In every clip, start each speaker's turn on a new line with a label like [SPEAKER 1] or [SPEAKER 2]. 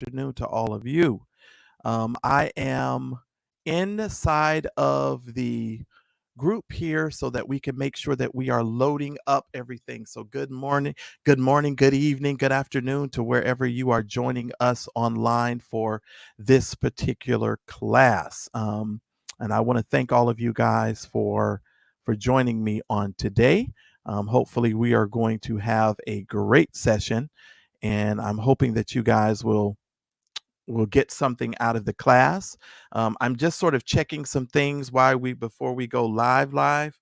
[SPEAKER 1] afternoon to all of you. I am inside of the group here so that we can make sure that we are loading up everything. So, good evening, good afternoon to wherever you are joining us online for this particular class. And I want to thank all of you guys for joining me on today. Hopefully, we are going to have a great session, and I'm hoping that you guys will get something out of the class. I'm just sort of checking some things before we go live.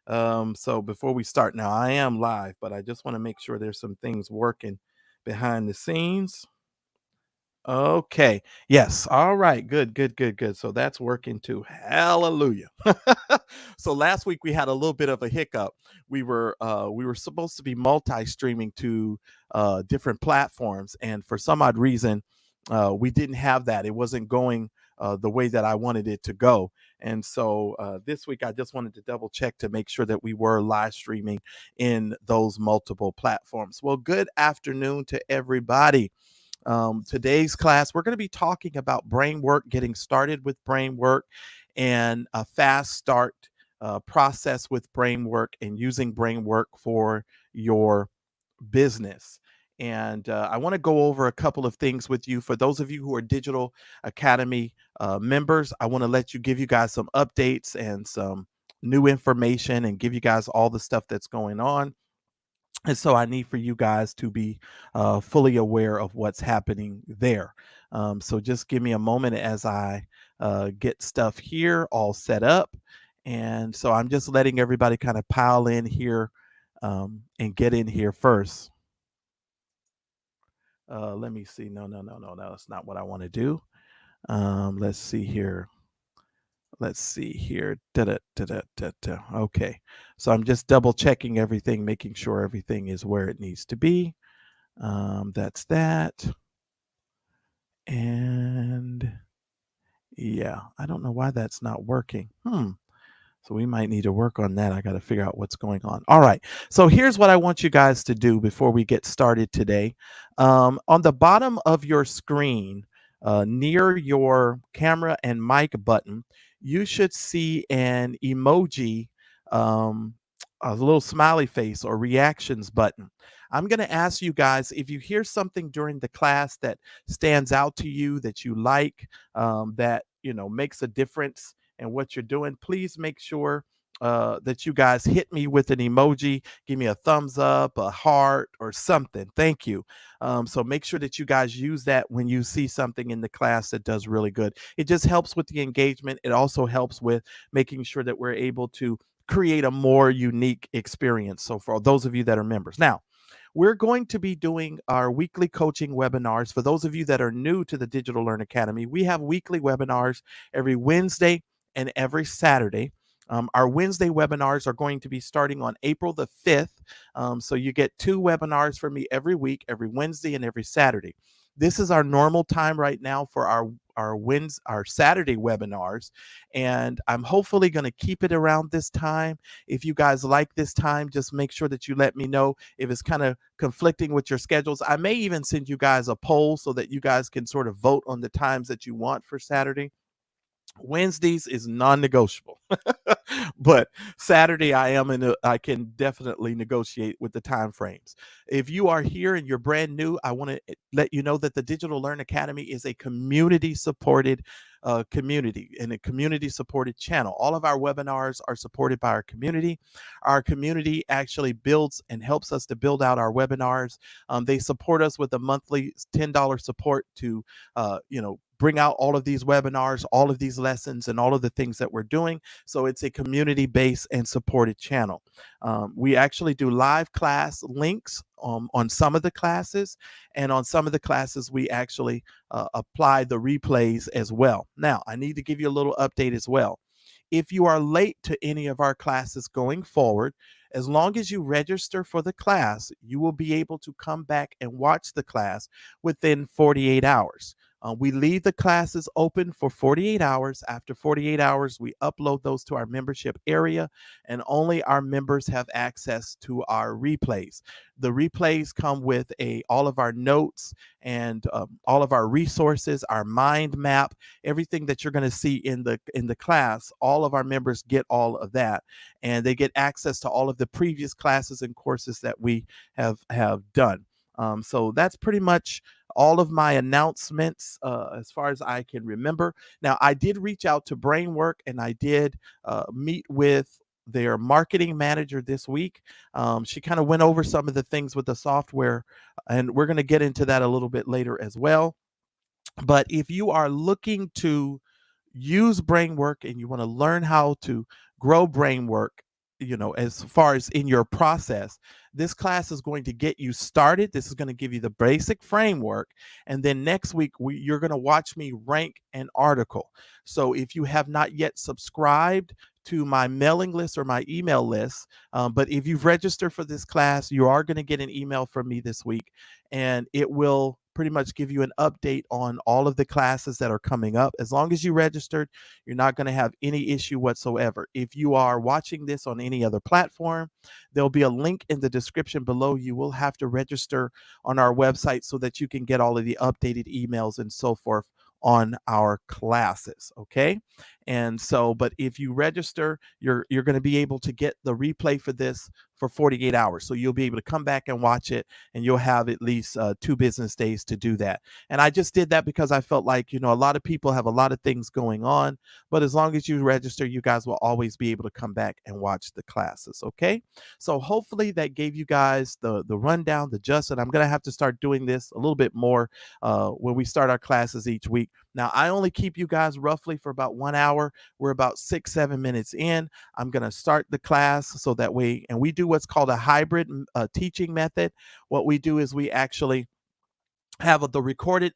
[SPEAKER 1] So before we start now, I am live, but I just want to make sure there's some things working behind the scenes. Okay. Yes. All right. Good. So that's working too. Hallelujah. So last week we had a little bit of a hiccup. We were supposed to be multi-streaming to different platforms, and for some odd reason, we didn't have that. It wasn't going the way that I wanted it to go. And so this week I just wanted to double check to make sure that we were live streaming in those multiple platforms. Well, good afternoon to everybody. Today's class, we're going to be talking about Bramework, getting started with Bramework, and a fast start process with Bramework and using Bramework for your business. And I want to go over a couple of things with you. For those of you who are Digital Academy members, I want to give you guys some updates and some new information and give you guys all the stuff that's going on. And so I need for you guys to be fully aware of what's happening there. So just give me a moment as I get stuff here all set up. And so I'm just letting everybody kind of pile in here and get in here first. Let me see. No, that's not what I want to do. Let's see here. Da-da. Okay. So I'm just double checking everything, making sure everything is where it needs to be. That's that. And yeah, I don't know why that's not working. So we might need to work on that. I got to figure out what's going on. All right. So here's what I want you guys to do before we get started today. On the bottom of your screen, near your camera and mic button, you should see an emoji, a little smiley face or reactions button. I'm going to ask you guys, if you hear something during the class that stands out to you, that you like, that makes a difference in what you're doing, please make sure that you guys hit me with an emoji. Give me a thumbs up, a heart, or something. Thank you. So make sure that you guys use that when you see something in the class that does really good. It just helps with the engagement. It also helps with making sure that we're able to create a more unique experience. So for those of you that are members. Now, we're going to be doing our weekly coaching webinars. For those of you that are new to the Digital Learn Academy, we have weekly webinars every Wednesday and every Saturday. Our Wednesday webinars are going to be starting on April the 5th. So you get 2 webinars from me every week, every Wednesday and every Saturday. This is our normal time right now for our Saturday webinars, and I'm hopefully going to keep it around this time. If you guys like this time, just make sure that you let me know if it's kind of conflicting with your schedules. I may even send you guys a poll so that you guys can sort of vote on the times that you want for Saturday. Wednesdays is non-negotiable, but Saturday I can definitely negotiate with the time frames. If you are here and you're brand new, I want to let you know that the Digital Learn Academy is a community supported community and a community supported channel. All of our webinars are supported by our community. Our community actually builds and helps us to build out our webinars. They support us with a monthly $10 support to bring out all of these webinars, all of these lessons, and all of the things that we're doing. So it's a community-based and supported channel. We actually do live class links on some of the classes, and on some of the classes we actually apply the replays as well. Now, I need to give you a little update as well. If you are late to any of our classes going forward, as long as you register for the class, you will be able to come back and watch the class within 48 hours. We leave the classes open for 48 hours. After 48 hours, we upload those to our membership area, and only our members have access to our replays. The replays come with all of our notes and all of our resources, our mind map, everything that you're going to see in the class. All of our members get all of that, and they get access to all of the previous classes and courses that we have done. So that's pretty much all of my announcements as far as I can remember. Now, I did reach out to Bramework, and I did meet with their marketing manager this week. She kind of went over some of the things with the software, and we're going to get into that a little bit later as well. But if you are looking to use Brainwork and you want to learn how to grow Brainwork, as far as in your process, this class is going to get you started. This is going to give you the basic framework. And then next week, you're going to watch me rank an article. So if you have not yet subscribed to my mailing list or my email list, but if you've registered for this class, you are going to get an email from me this week, and it will pretty much give you an update on all of the classes that are coming up. As long as you registered, you're not going to have any issue whatsoever. If you are watching this on any other platform, there'll be a link in the description below. You will have to register on our website so that you can get all of the updated emails and so forth on our classes. Okay. And so, but if you register, you're going to be able to get the replay for this for 48 hours. So you'll be able to come back and watch it, and you'll have at least 2 business days to do that. And I just did that because I felt like, a lot of people have a lot of things going on, but as long as you register, you guys will always be able to come back and watch the classes. Okay. So hopefully that gave you guys the rundown, the gist, and I'm going to have to start doing this a little bit more when we start our classes each week. Now, I only keep you guys roughly for about 1 hour. We're about 6-7 minutes in. I'm going to start the class so that way, and we do what's called a hybrid teaching method. What we do is we actually have the recorded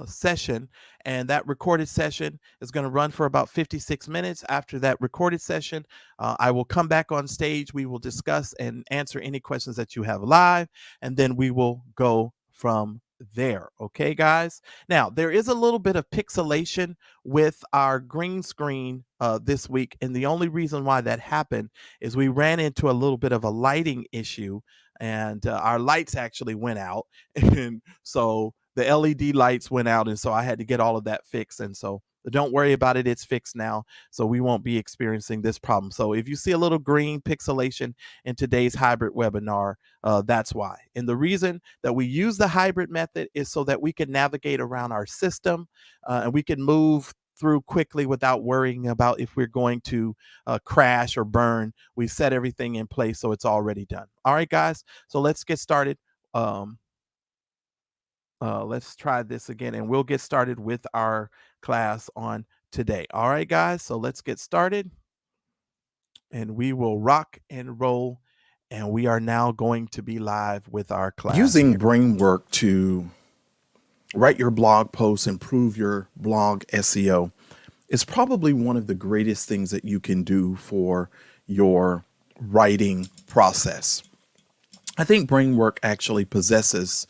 [SPEAKER 1] session, and that recorded session is going to run for about 56 minutes. After that recorded session, I will come back on stage. We will discuss and answer any questions that you have live, and then we will go from there. Okay, guys. Now, there is a little bit of pixelation with our green screen this week, and the only reason why that happened is we ran into a little bit of a lighting issue, and our lights actually went out, and so the LED lights went out, and so I had to get all of that fixed. And so don't worry about it, it's fixed now, so we won't be experiencing this problem. So if you see a little green pixelation in today's hybrid webinar, that's why. And the reason that we use the hybrid method is so that we can navigate around our system, and we can move through quickly without worrying about if we're going to crash or burn. We set everything in place so it's already done. All right, guys, so let's get started. Let's try this again, and we'll get started with our class on today. All right, guys, so let's get started, and we will rock and roll, and we are now going to be live with our class.
[SPEAKER 2] Using Bramework to write your blog posts, improve your blog SEO is probably one of the greatest things that you can do for your writing process. I think Bramework actually possesses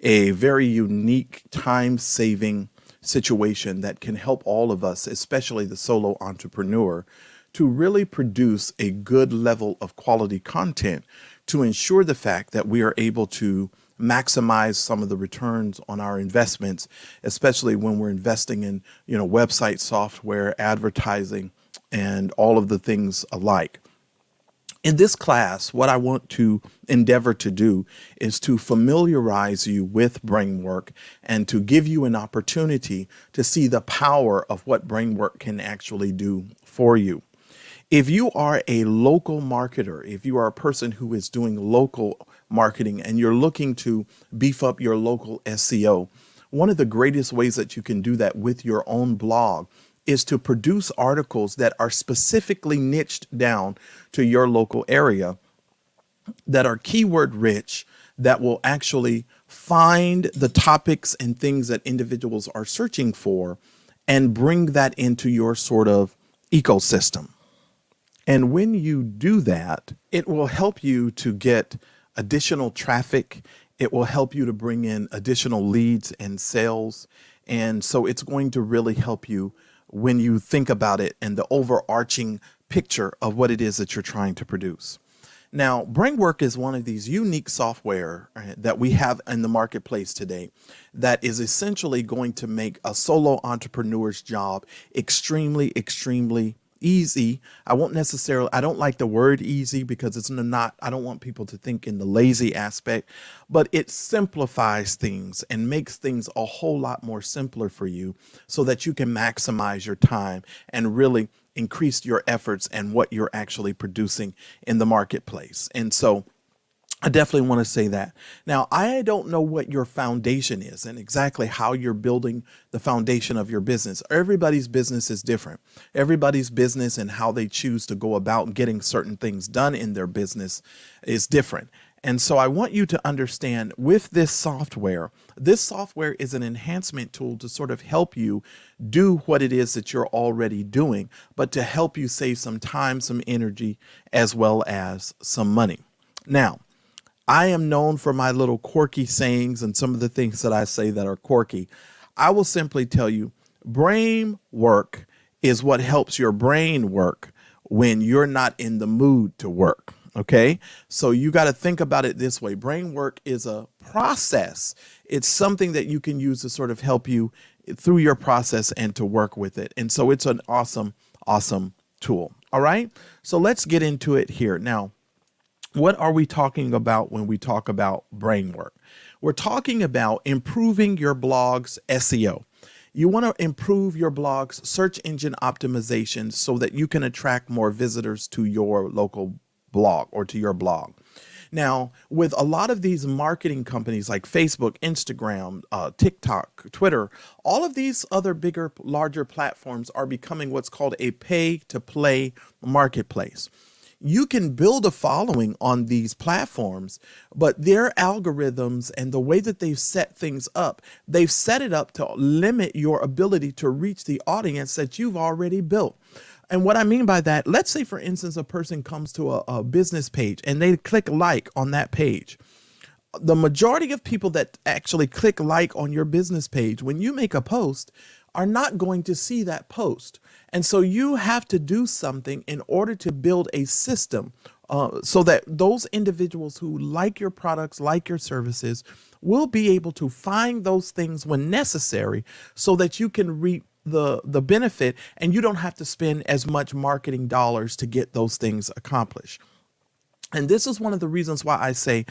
[SPEAKER 2] a very unique time-saving situation that can help all of us, especially the solo entrepreneur, to really produce a good level of quality content to ensure the fact that we are able to maximize some of the returns on our investments, especially when we're investing in, website software, advertising, and all of the things alike. In this class, what I want to endeavor to do is to familiarize you with Bramework and to give you an opportunity to see the power of what Bramework can actually do for you. If you are a local marketer, if you are a person who is doing local marketing and you're looking to beef up your local SEO, one of the greatest ways that you can do that with your own blog is to produce articles that are specifically niched down to your local area, that are keyword rich, that will actually find the topics and things that individuals are searching for and bring that into your sort of ecosystem. And when you do that, it will help you to get additional traffic. It will help you to bring in additional leads and sales. And so it's going to really help you when you think about it and the overarching picture of what it is that you're trying to produce. Now, Bramework is one of these unique software that we have in the marketplace today that is essentially going to make a solo entrepreneur's job extremely, extremely easy. I don't like the word easy because it's not, I don't want people to think in the lazy aspect, but it simplifies things and makes things a whole lot more simpler for you so that you can maximize your time and really increase your efforts and what you're actually producing in the marketplace. And so I definitely want to say that. Now, I don't know what your foundation is and exactly how you're building the foundation of your business. Everybody's business is different. Everybody's business and how they choose to go about getting certain things done in their business is different. And so I want you to understand with this software is an enhancement tool to sort of help you do what it is that you're already doing, but to help you save some time, some energy, as well as some money. Now, I am known for my little quirky sayings and some of the things that I say that are quirky. I will simply tell you, brain work is what helps your brain work when you're not in the mood to work. Okay, so you got to think about it this way. Brain work is a process. It's something that you can use to sort of help you through your process and to work with it. And so it's an awesome, awesome tool. All right, so let's get into it here. Now, what are we talking about when we talk about Bramework? We're talking about improving your blog's SEO. You want to improve your blog's search engine optimization so that you can attract more visitors to your local blog or to your blog. Now, with a lot of these marketing companies like Facebook, Instagram, TikTok, Twitter, all of these other bigger, larger platforms are becoming what's called a pay-to-play marketplace. You can build a following on these platforms, but their algorithms and the way that they've set things up, they've set it up to limit your ability to reach the audience that you've already built. And what I mean by that, let's say, for instance, a person comes to a business page and they click like on that page. The majority of people that actually click like on your business page, when you make a post, are not going to see that post. And so you have to do something in order to build a system so that those individuals who like your products, like your services, will be able to find those things when necessary so that you can reap the benefit and you don't have to spend as much marketing dollars to get those things accomplished. And this is one of the reasons why I say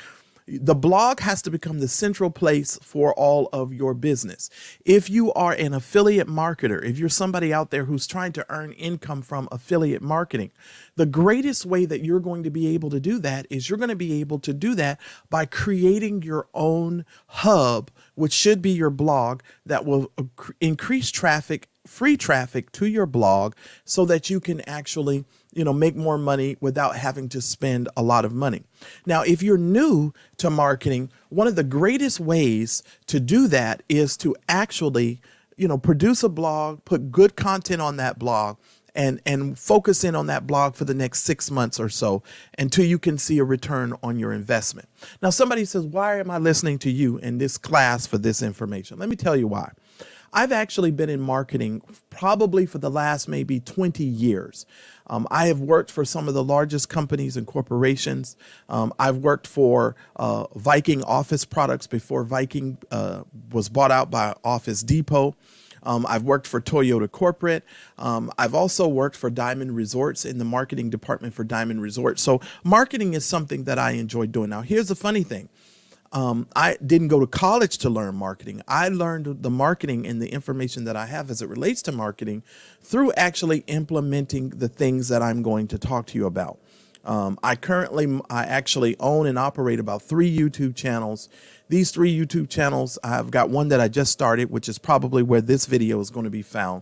[SPEAKER 2] the blog has to become the central place for all of your business. If you are an affiliate marketer, if you're somebody out there who's trying to earn income from affiliate marketing, the greatest way that you're going to be able to do that is you're going to be able to do that by creating your own hub, which should be your blog, that will increase traffic, free traffic to your blog so that you can actually make more money without having to spend a lot of money. Now, if you're new to marketing, one of the greatest ways to do that is to actually, produce a blog, put good content on that blog, and focus in on that blog for the next 6 months or so until you can see a return on your investment. Now, somebody says, why am I listening to you in this class for this information? Let me tell you why. I've actually been in marketing probably for the last maybe 20 years. I have worked for some of the largest companies and corporations. I've worked for Viking Office Products before Viking was bought out by Office Depot. I've worked for Toyota Corporate. I've also worked for Diamond Resorts in the marketing department for Diamond Resorts. So marketing is something that I enjoy doing. Now, here's the funny thing. I didn't go to college to learn marketing. I learned the marketing and the information that I have as it relates to marketing through actually implementing the things that I'm going to talk to you about. I actually own and operate about 3 YouTube channels. These 3 YouTube channels, I've got one that I just started, which is probably where this video is going to be found.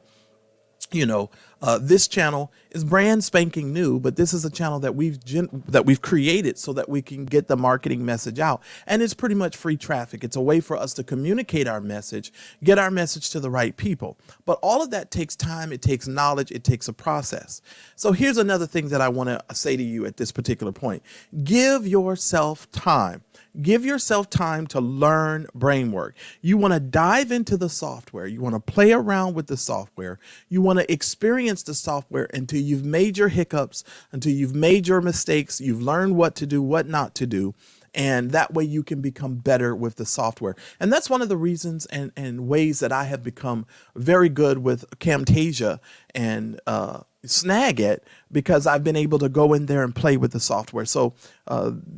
[SPEAKER 2] This channel is brand spanking new, but this is a channel that we've created so that we can get the marketing message out, and it's pretty much free traffic. It's a way for us to communicate our message, get our message to the right people. But all of that takes time, it takes knowledge, it takes a process. So here's another thing that I want to say to you at this particular point: give yourself time. Give yourself time to learn Bramework. You want to dive into the software. You want to play around with the software. You want to experience the software until you've made your hiccups, until you've made your mistakes, you've learned what to do, what not to do. And that way you can become better with the software. And that's one of the reasons and ways that I have become very good with Camtasia and Snagit, because I've been able to go in there and play with the software. So,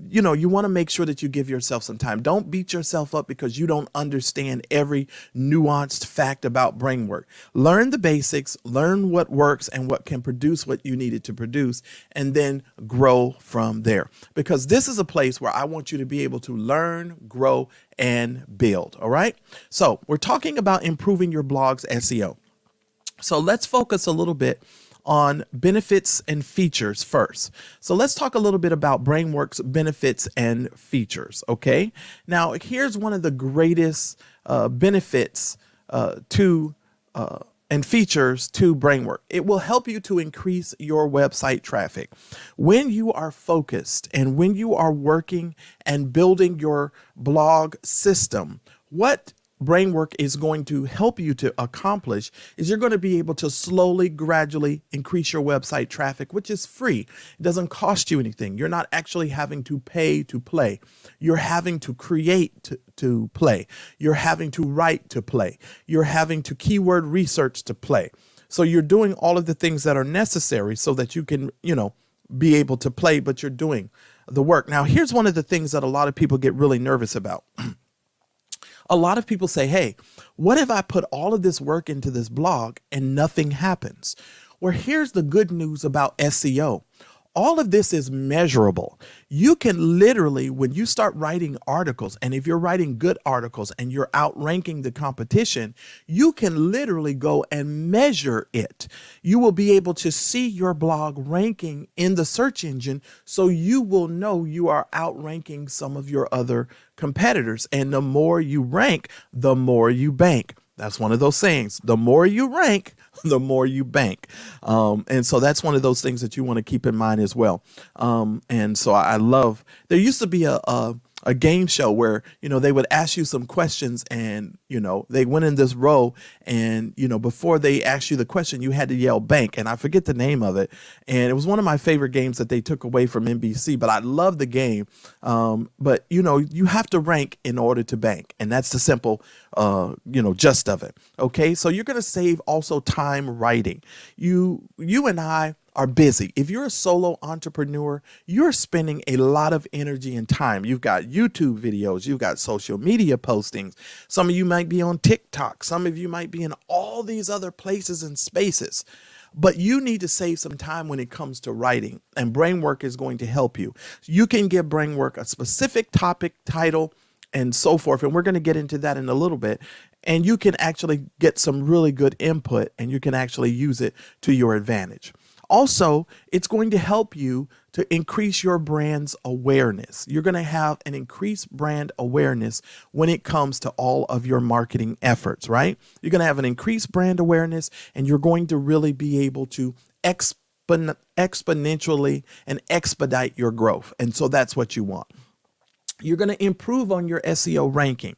[SPEAKER 2] you want to make sure that you give yourself some time. Don't beat yourself up because you don't understand every nuanced fact about Bramework. Learn the basics, learn what works and what can produce what you needed to produce, and then grow from there. Because this is a place where I want you to be able to learn, grow, and build. All right. So we're talking about improving your blog's SEO. So let's focus a little bit on benefits and features first. So let's talk a little bit about Bramework's benefits and features. Okay. Now, here's one of the greatest benefits to and features to Bramework. It will help you to increase your website traffic. When you are focused and when you are working and building your blog system, what Brainwork is going to help you to accomplish is you're going to be able to slowly, gradually increase your website traffic, which is free. It doesn't cost you anything. You're not actually having to pay to play. You're having to create to play. You're having to write to play. You're having to keyword research to play. So you're doing all of the things that are necessary so that you can, be able to play, but you're doing the work. Now, here's one of the things that a lot of people get really nervous about. A lot of people say, hey, what if I put all of this work into this blog and nothing happens? Well, here's the good news about SEO. All of this is measurable. You can literally, when you start writing articles, and if you're writing good articles and you're outranking the competition, you can literally go and measure it. You will be able to see your blog ranking in the search engine, so you will know you are outranking some of your other competitors. And the more you rank, the more you bank. That's one of those sayings. The more you rank, the more you bank. And so that's one of those things that you want to keep in mind as well. And so I love, there used to be a game show where, they would ask you some questions and, they went in this row and, before they asked you the question, you had to yell bank. And I forget the name of it. And it was one of my favorite games that they took away from NBC, but I love the game. But, you have to rank in order to bank. And that's the simple, gist of it. Okay. So you're going to save also time writing. You and I are busy. If you're a solo entrepreneur, you're spending a lot of energy and time. You've got YouTube videos, you've got social media postings. Some of you might be on TikTok. Some of you might be in all these other places and spaces. But you need to save some time when it comes to writing, and Brainwork is going to help you. You can give Brainwork a specific topic, title, and so forth. And we're going to get into that in a little bit. And you can actually get some really good input, and you can actually use it to your advantage. Also, it's going to help you to increase your brand's awareness. You're going to have an increased brand awareness when it comes to all of your marketing efforts, right? You're going to have an increased brand awareness, and you're going to really be able to exponentially and expedite your growth. And so that's what you want. You're going to improve on your SEO ranking.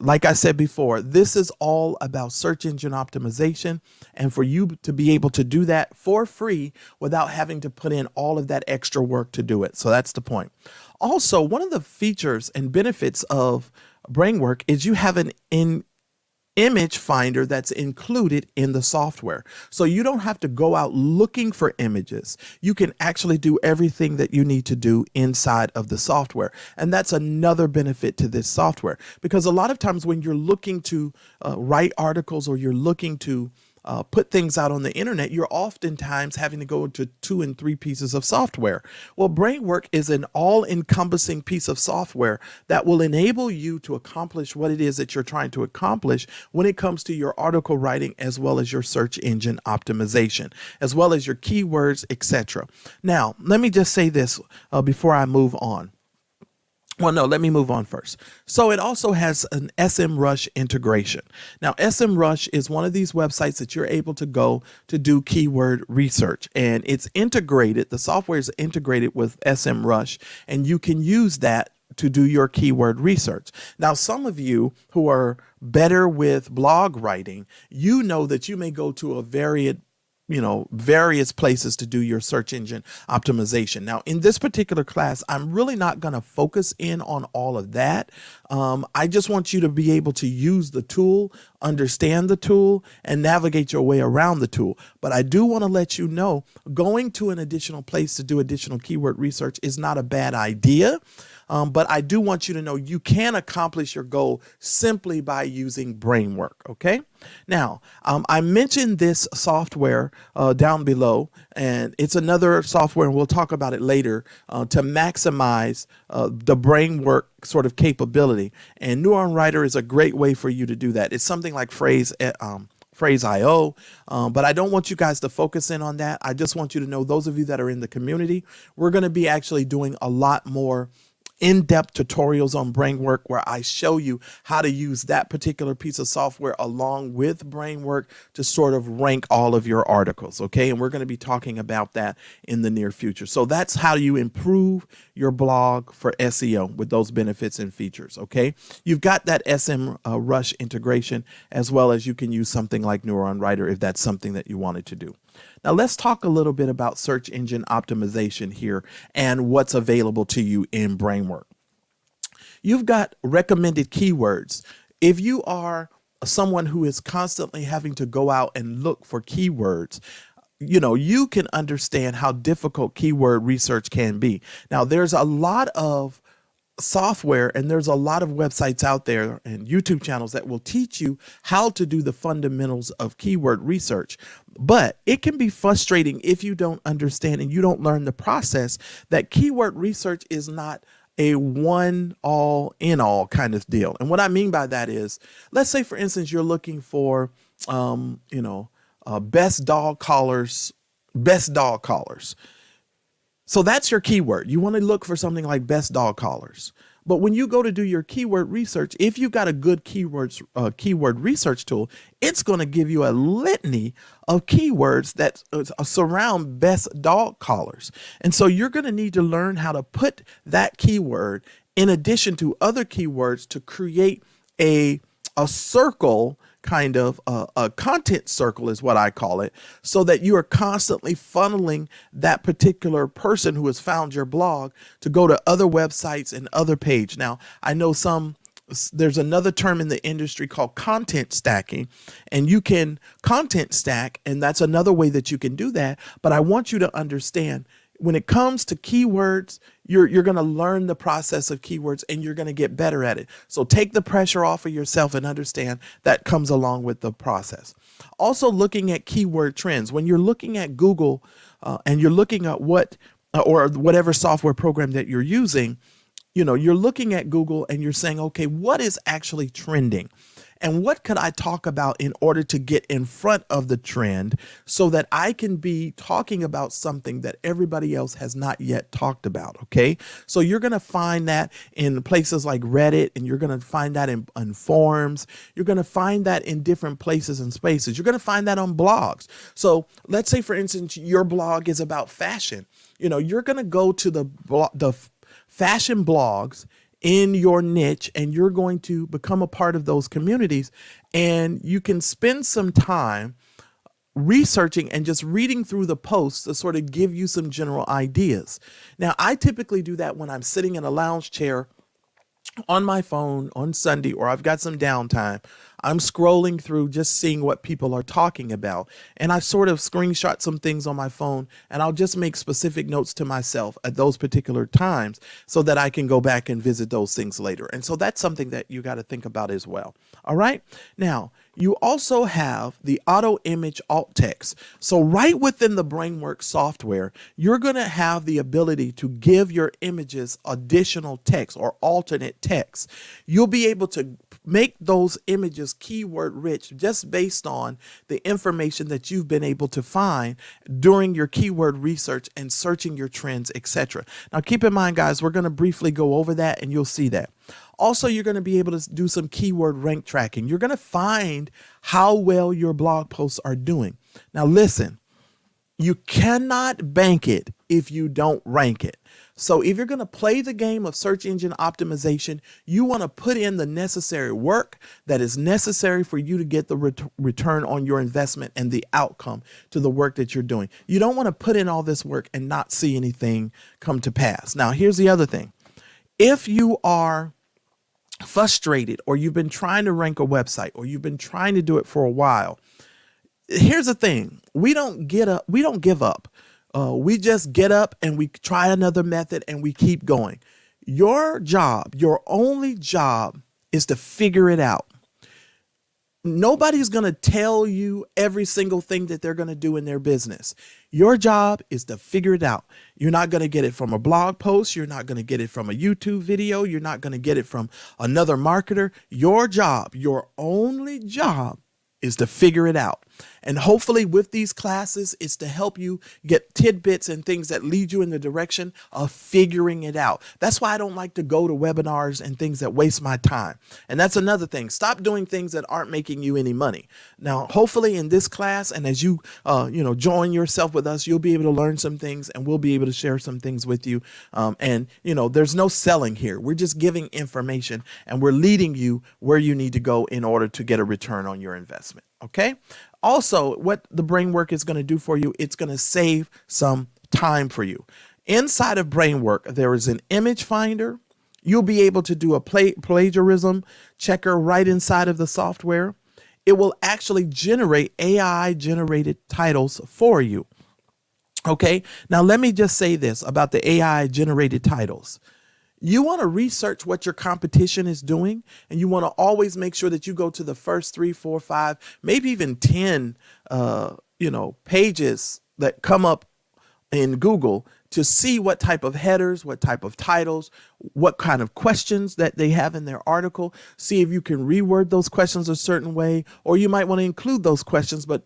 [SPEAKER 2] Like I said before, this is all about search engine optimization, and for you to be able to do that for free without having to put in all of that extra work to do it. So that's the point. Also, one of the features and benefits of Brainwork is you have an image finder that's included in the software. So you don't have to go out looking for images. You can actually do everything that you need to do inside of the software. And that's another benefit to this software, because a lot of times when you're looking to write articles, or you're looking to put things out on the internet, you're oftentimes having to go into 2 and 3 pieces of software. Well, Brainwork is an all-encompassing piece of software that will enable you to accomplish what it is that you're trying to accomplish when it comes to your article writing, as well as your search engine optimization, as well as your keywords, etc. Now, let me just say this before I move on. Well, no, let me move on first. So it also has an SMrush integration. Now, SMrush is one of these websites that you're able to go to do keyword research, and it's integrated. The software is integrated with SMrush, and you can use that to do your keyword research. Now, some of you who are better with blog writing, you know that you may go to a various places to do your search engine optimization. Now, in this particular class, I'm really not going to focus in on all of that. I just want you to be able to use the tool, understand the tool, and navigate your way around the tool. But I do want to let you know, going to an additional place to do additional keyword research is not a bad idea. But I do want you to know you can accomplish your goal simply by using Bramework, okay? Now, I mentioned this software down below, and it's another software, and we'll talk about it later, to maximize the Bramework sort of capability. And Neuron Writer is a great way for you to do that. It's something like Phrase.io, but I don't want you guys to focus in on that. I just want you to know, those of you that are in the community, we're going to be actually doing a lot more in-depth tutorials on Brainwork, where I show you how to use that particular piece of software along with Brainwork to sort of rank all of your articles, okay? And we're going to be talking about that in the near future. So that's how you improve your blog for SEO with those benefits and features, okay? You've got that SMrush integration, as well as you can use something like Neuron Writer if that's something that you wanted to do. Now, let's talk a little bit about search engine optimization here and what's available to you in Brainwork. You've got recommended keywords. If you are someone who is constantly having to go out and look for keywords, you can understand how difficult keyword research can be. Now, there's a lot of software and there's a lot of websites out there and YouTube channels that will teach you how to do the fundamentals of keyword research. But it can be frustrating if you don't understand and you don't learn the process, that keyword research is not a one all in all kind of deal. And what I mean by that is, let's say, for instance, you're looking for, best dog collars. So that's your keyword. You want to look for something like best dog collars. But when you go to do your keyword research, if you've got a good keyword research tool, it's going to give you a litany of keywords that surround best dog collars. And so you're going to need to learn how to put that keyword in addition to other keywords to create a circle, kind of a content circle is what I call it, so that you are constantly funneling that particular person who has found your blog to go to other websites and other page. Now, I know there's another term in the industry called content stacking, and you can content stack, and that's another way that you can do that. But I want you to understand, when it comes to keywords, you're going to learn the process of keywords and you're going to get better at it. So take the pressure off of yourself and understand that comes along with the process. Also, looking at keyword trends. When you're looking at Google and you're looking at or whatever software program that you're using, you're looking at Google and you're saying, okay, what is actually trending? And what could I talk about in order to get in front of the trend so that I can be talking about something that everybody else has not yet talked about, okay? So you're going to find that in places like Reddit, and you're going to find that in forums. You're going to find that in different places and spaces. You're going to find that on blogs. So let's say, for instance, your blog is about fashion. You're going to go to the fashion blogs in your niche, and you're going to become a part of those communities, and you can spend some time researching and just reading through the posts to sort of give you some general ideas. Now, I typically do that when I'm sitting in a lounge chair on my phone on Sunday, or I've got some downtime.
[SPEAKER 1] I'm scrolling through just seeing what people are talking about. And I sort of screenshot some things on my phone, and I'll just make specific notes to myself at those particular times so that I can go back and visit those things later. And so that's something that you got to think about as well. All right. Now, you also have the auto image alt text. So right within the Bramework software, you're going to have the ability to give your images additional text or alternate text. You'll be able to make those images keyword rich just based on the information that you've been able to find during your keyword research and searching your trends, etc. Now, keep in mind, guys, we're going to briefly go over that and you'll see that. Also, you're going to be able to do some keyword rank tracking. You're going to find how well your blog posts are doing. Now, listen, you cannot bank it if you don't rank it. So if you're going to play the game of search engine optimization, you want to put in the necessary work that is necessary for you to get the return on your investment and the outcome to the work that you're doing. You don't want to put in all this work and not see anything come to pass. Now, here's the other thing. If you are frustrated or you've been trying to rank a website or you've been trying to do it for a while, here's the thing. We don't give up. We just get up and we try another method and we keep going. Your job, your only job, is to figure it out. Nobody's going to tell you every single thing that they're going to do in their business. Your job is to figure it out. You're not going to get it from a blog post. You're not going to get it from a YouTube video. You're not going to get it from another marketer. Your job, your only job, is to figure it out. And hopefully with these classes, it's to help you get tidbits and things that lead you in the direction of figuring it out. That's why I don't like to go to webinars and things that waste my time. And that's another thing. Stop doing things that aren't making you any money. Now, hopefully in this class, and as you, join yourself with us, you'll be able to learn some things and we'll be able to share some things with you. There's no selling here. We're just giving information and we're leading you where you need to go in order to get a return on your investment. Okay. Also, what the Bramework is going to do for you, it's going to save some time for you. Inside of Bramework, there is an image finder. You'll be able to do a plagiarism checker right inside of the software. It will actually generate AI generated titles for you. Okay. Now, let me just say this about the AI generated titles. You want to research what your competition is doing, and you want to always make sure that you go to the first 3, 4, 5, maybe even 10, pages that come up in Google to see what type of headers, what type of titles, what kind of questions that they have in their article. See if you can reword those questions a certain way, or you might want to include those questions, but,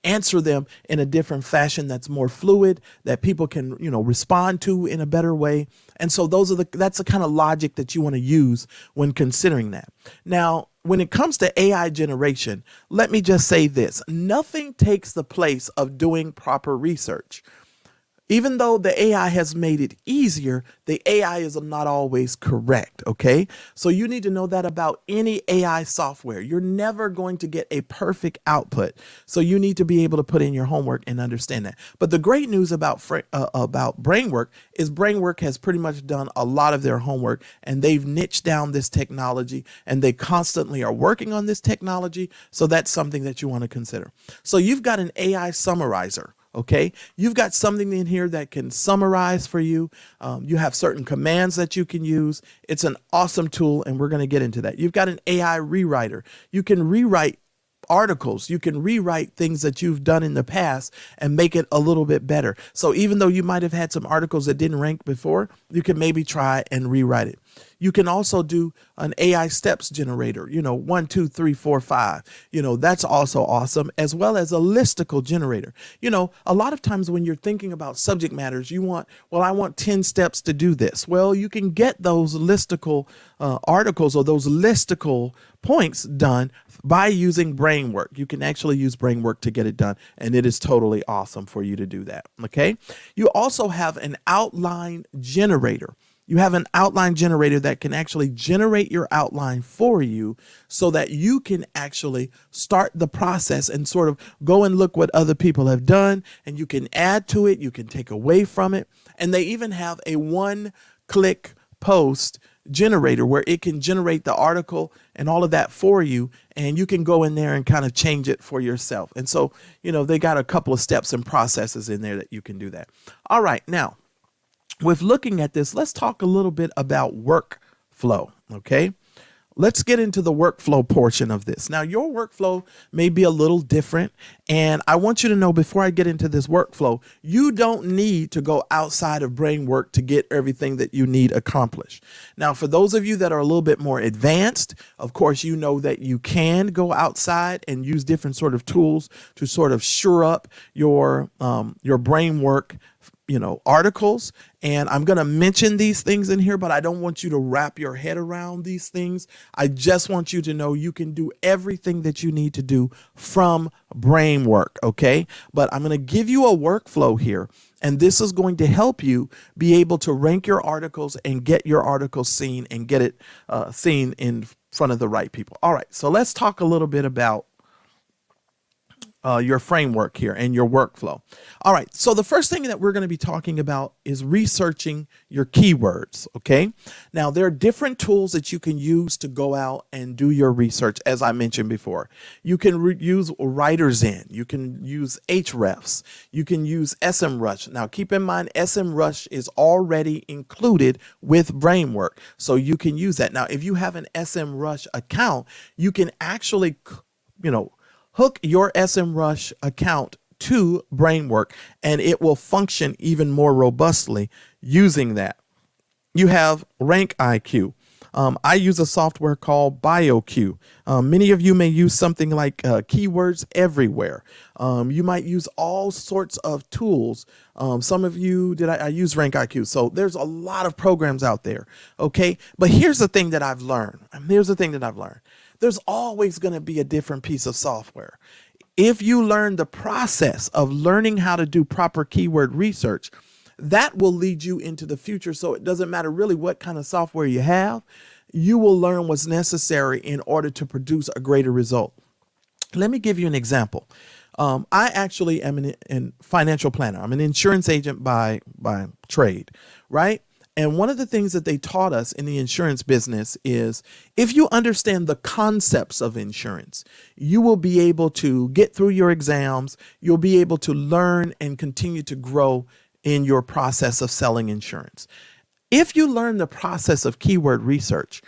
[SPEAKER 1] answer them in a different fashion that's more fluid, that people can, respond to in a better way. And so that's the kind of logic that you want to use when considering that. Now, when it comes to AI generation, let me just say this. Nothing takes the place of doing proper research. Even though the AI has made it easier, the AI is not always correct, okay? So you need to know that about any AI software. You're never going to get a perfect output. So you need to be able to put in your homework and understand that. But the great news about Bramework is Bramework has pretty much done a lot of their homework, and they've niched down this technology, and they constantly are working on this technology. So that's something that you want to consider. So you've got an AI summarizer. Okay, you've got something in here that can summarize for you. You have certain commands that you can use. It's an awesome tool, and we're going to get into that. You've got an AI rewriter. You can rewrite articles. You can rewrite things that you've done in the past and make it a little bit better. So even though you might have had some articles that didn't rank before, you can maybe try and rewrite it. You can also do an AI steps generator, 1, 2, 3, 4, 5. That's also awesome, as well as a listicle generator. A lot of times when you're thinking about subject matters, I want 10 steps to do this. Well, you can get those listicle articles or those listicle points done by using Bramework. You can actually use Bramework to get it done, and it is totally awesome for you to do that. Okay. You also have an outline generator. You have an outline generator that can actually generate your outline for you so that you can actually start the process and sort of go and look what other people have done, and you can add to it, you can take away from it. And they even have a one-click post generator where it can generate the article and all of that for you, and you can go in there and kind of change it for yourself. And so, they got a couple of steps and processes in there that you can do that. All right, now with looking at this, let's talk a little bit about workflow. Okay, let's get into the workflow portion of this. Now, your workflow may be a little different, and I want you to know before I get into this workflow, you don't need to go outside of Bramework to get everything that you need accomplished. Now, for those of you that are a little bit more advanced, of course, you know that you can go outside and use different sort of tools to sort of shore up your Bramework articles. And I'm going to mention these things in here, but I don't want you to wrap your head around these things. I just want you to know you can do everything that you need to do from Bramework. Okay. But I'm going to give you a workflow here, and this is going to help you be able to rank your articles and get your articles seen and get it seen in front of the right people. All right. So let's talk a little bit about your framework here and your workflow. All right, so the first thing that we're going to be talking about is researching your keywords, okay? Now, there are different tools that you can use to go out and do your research, as I mentioned before. You can use Writer's Inn. You can use Ahrefs. You can use SEMrush. Now, keep in mind, SEMrush is already included with Bramework, so you can use that. Now, if you have an SEMrush account, you can actually, hook your SEMrush account to Bramework, and it will function even more robustly using that. You have Rank IQ. I use a software called BioQ. Many of you may use something like Keywords Everywhere. You might use all sorts of tools. Some of you, I use Rank IQ. So there's a lot of programs out there. Okay. But here's the thing that I've learned. There's always going to be a different piece of software. If you learn the process of learning how to do proper keyword research, that will lead you into the future. So it doesn't matter really what kind of software you have, you will learn what's necessary in order to produce a greater result. Let me give you an example. I actually am a financial planner. I'm an insurance agent by trade, right? And one of the things that they taught us in the insurance business is if you understand the concepts of insurance, you will be able to get through your exams. You'll be able to learn and continue to grow in your process of selling insurance. If you learn the process of keyword research,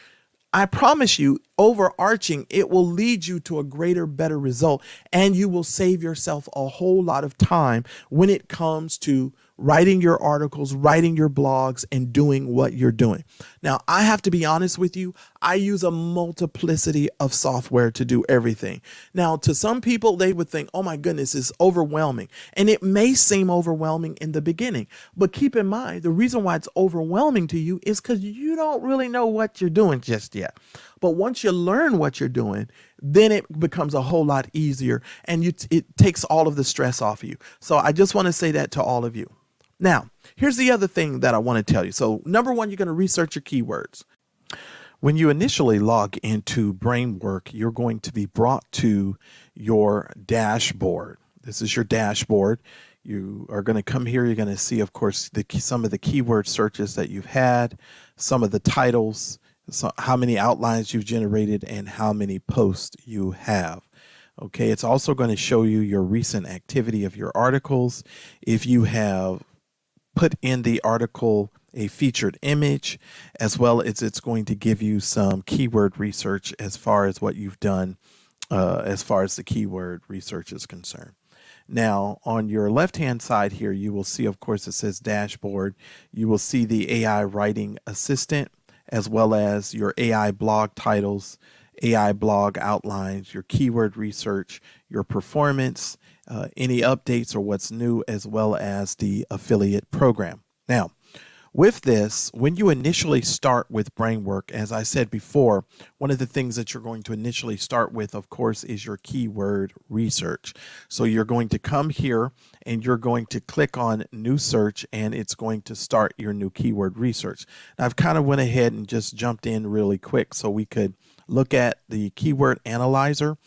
[SPEAKER 1] I promise you, overarching, it will lead you to a greater, better result, and you will save yourself a whole lot of time when it comes to writing your articles, writing your blogs, and doing what you're doing. Now, I have to be honest with you, I use a multiplicity of software to do everything. Now, to some people, they would think, oh my goodness, it's overwhelming. And it may seem overwhelming in the beginning, but keep in mind, the reason why it's overwhelming to you is because you don't really know what you're doing just yet. But once you learn what you're doing, then it becomes a whole lot easier, and it takes all of the stress off of you. So I just want to say that to all of you. Now, here's the other thing that I want to tell you. So number one, you're going to research your keywords. When you initially log into Bramework, you're going to be brought to your dashboard. This is your dashboard. You are going to come here. You're going to see, of course, some of the keyword searches that you've had, some of the titles, how many outlines you've generated, and how many posts you have. Okay, it's also going to show you your recent activity of your articles. If you have put in the article a featured image, as well as it's going to give you some keyword research as far as what you've done as far as the keyword research is concerned. Now, on your left-hand side here, you will see, of course, it says dashboard. You will see the AI writing assistant, as well as your AI blog titles, AI blog outlines, your keyword research, your performance, any updates or what's new, as well as the affiliate program. Now, with this, when you initially start with Bramework, as I said before, one of the things that you're going to initially start with, of course, is your keyword research. So you're going to come here and you're going to click on new search, and it's going to start your new keyword research. Now, I've kind of went ahead and just jumped in really quick so we could look at the keyword analyzer.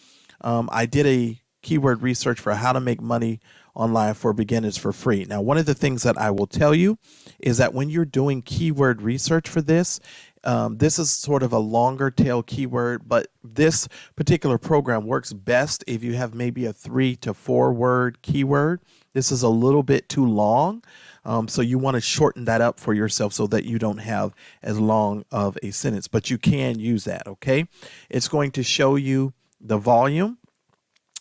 [SPEAKER 1] I did a keyword research for how to make money online for beginners for free. Now, one of the things that I will tell you is that when you're doing keyword research for this, this is sort of a longer tail keyword, but this particular program works best if you have maybe a 3 to 4 word keyword. This is a little bit too long. So you want to shorten that up for yourself so that you don't have as long of a sentence, but you can use that, okay? It's going to show you the volume.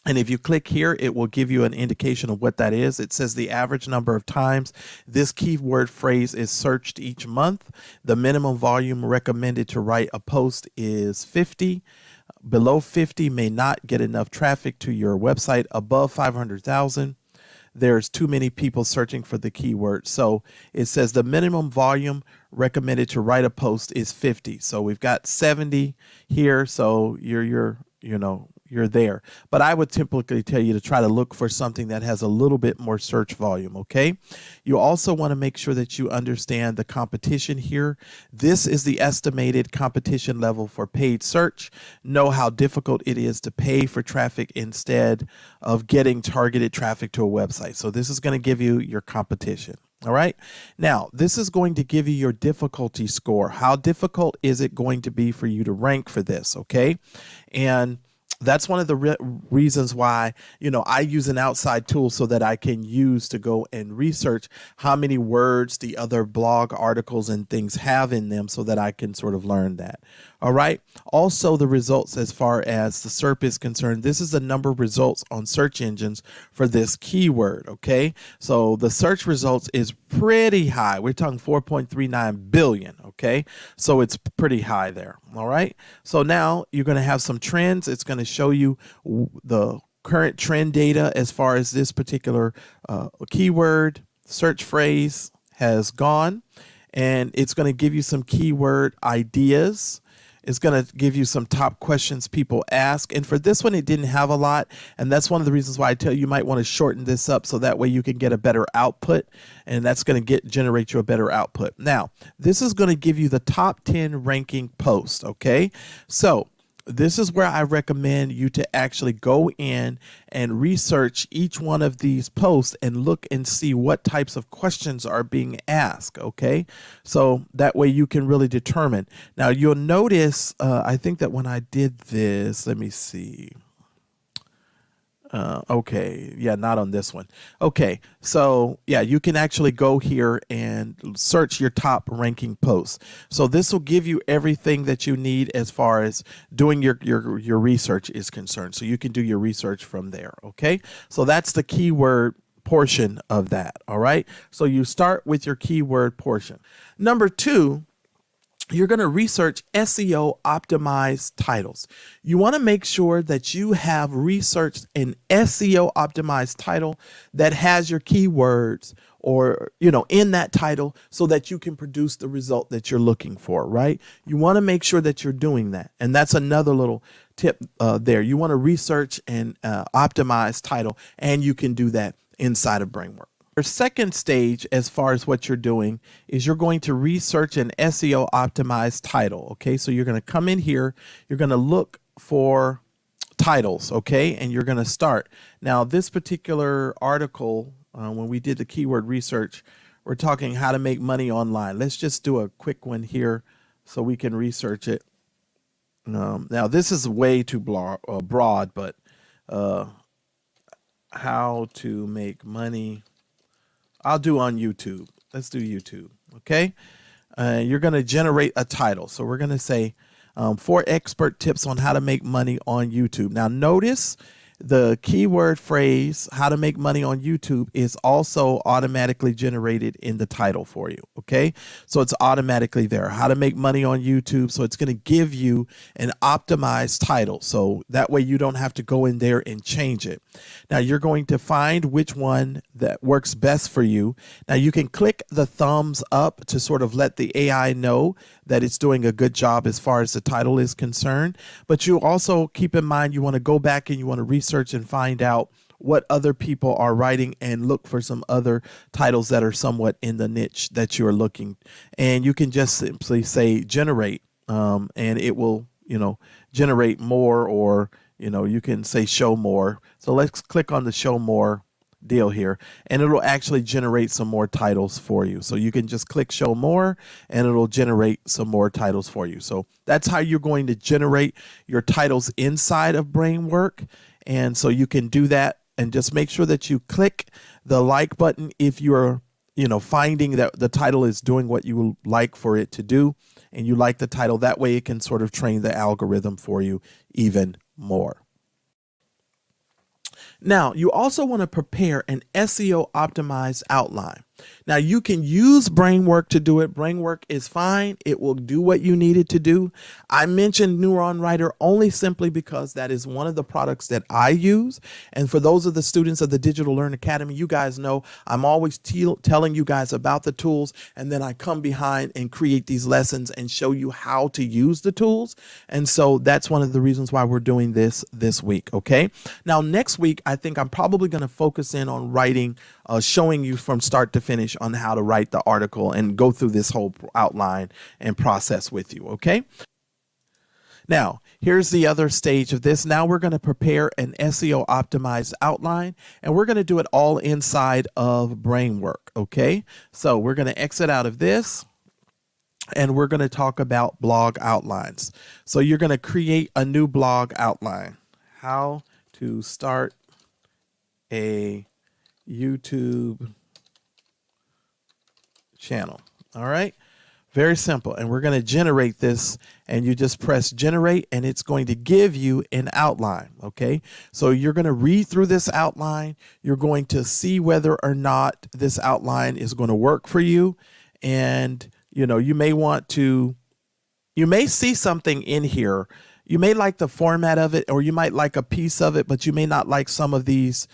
[SPEAKER 1] And if you click here, it will give you an indication of what that is. It says the average number of times this keyword phrase is searched each month. The minimum volume recommended to write a post is 50. Below 50 may not get enough traffic to your website. Above 500,000, there's too many people searching for the keyword. So it says the minimum volume recommended to write a post is 50. So we've got 70 here. So you're there. But I would typically tell you to try to look for something that has a little bit more search volume, okay? You also want to make sure that you understand the competition here. This is the estimated competition level for paid search. Know how difficult it is to pay for traffic instead of getting targeted traffic to a website. So this is going to give you your competition. All right. Now, this is going to give you your difficulty score. How difficult is it going to be for you to rank for this? Okay. And that's one of the reasons why, I use an outside tool so that I can use to go and research how many words the other blog articles and things have in them so that I can sort of learn that. All right. Also, the results as far as the SERP is concerned, this is the number of results on search engines for this keyword. Okay. So the search results is pretty high. We're talking 4.39 billion. Okay. So it's pretty high there. All right. So now you're going to have some trends. It's going to show you the current trend data as far as this particular keyword search phrase has gone. And it's going to give you some keyword ideas. It's going to give you some top questions people ask. And for this one, it didn't have a lot. And that's one of the reasons why I tell you might want to shorten this up so that way you can get a better output. And that's going to generate you a better output. Now, this is going to give you the top 10 ranking posts. Okay. So this is where I recommend you to actually go in and research each one of these posts and look and see what types of questions are being asked. Okay, so that way you can really determine. Now you'll notice, I think that when I did this, let me see. Okay, yeah, not on this one. Okay, so yeah, you can actually go here and search your top ranking posts. So this will give you everything that you need as far as doing your research is concerned. So you can do your research from there. Okay, so that's the keyword portion of that. All right, so you start with your keyword portion. Number 2, you're going to research SEO optimized titles. You want to make sure that you have researched an SEO optimized title that has your keywords or, in that title so that you can produce the result that you're looking for, right? You want to make sure that you're doing that. And that's another little tip there. You want to research an optimized title, and you can do that inside of Bramework. Your second stage, as far as what you're doing, is you're going to research an SEO optimized title. Okay, so you're going to come in here, you're going to look for titles, okay, and you're going to start. Now, this particular article, when we did the keyword research, we're talking how to make money online. Let's just do a quick one here so we can research it. Now, this is way too broad, but how to make money. I'll do on YouTube. Let's do YouTube. Okay. You're going to generate a title. So we're going to say 4 expert tips on how to make money on YouTube. Now notice the keyword phrase, how to make money on YouTube, is also automatically generated in the title for you. Okay. So it's automatically there. How to make money on YouTube. So it's going to give you an optimized title. So that way you don't have to go in there and change it. Now you're going to find which one that works best for you. Now you can click the thumbs up to sort of let the AI know that it's doing a good job as far as the title is concerned. But you also keep in mind, you want to go back and you want to research and find out what other people are writing and look for some other titles that are somewhat in the niche that you're looking. And you can just simply say generate, and it will, generate more, or, you can say show more. So let's click on the show more deal here, and it'll actually generate some more titles for you. So you can just click show more and it'll generate some more titles for you. So that's how you're going to generate your titles inside of Bramework. And so you can do that, and just make sure that you click the like button if you're finding that the title is doing what you would like for it to do, and you like the title. That way it can sort of train the algorithm for you even more. Now, you also want to prepare an SEO optimized outline. Now, you can use Bramework to do it. Bramework is fine. It will do what you need it to do. I mentioned Neuron Writer only simply because that is one of the products that I use. And for those of the students of the Digital Learn Academy, you guys know I'm always telling you guys about the tools, and then I come behind and create these lessons and show you how to use the tools. And so that's one of the reasons why we're doing this week. Okay. Now, next week, I think I'm probably going to focus in on writing, showing you from start to finish on how to write the article and go through this whole outline and process with you. Okay. Now, here's the other stage of this. Now we're going to prepare an SEO optimized outline, and we're going to do it all inside of Bramework. Okay. So we're going to exit out of this, and we're going to talk about blog outlines. So you're going to create a new blog outline. How to start a YouTube channel. All right. Very simple. And we're going to generate this, and you just press generate, and it's going to give you an outline. Okay. So you're going to read through this outline. You're going to see whether or not this outline is going to work for you. And, you may see something in here. You may like the format of it, or you might like a piece of it, but you may not like some of these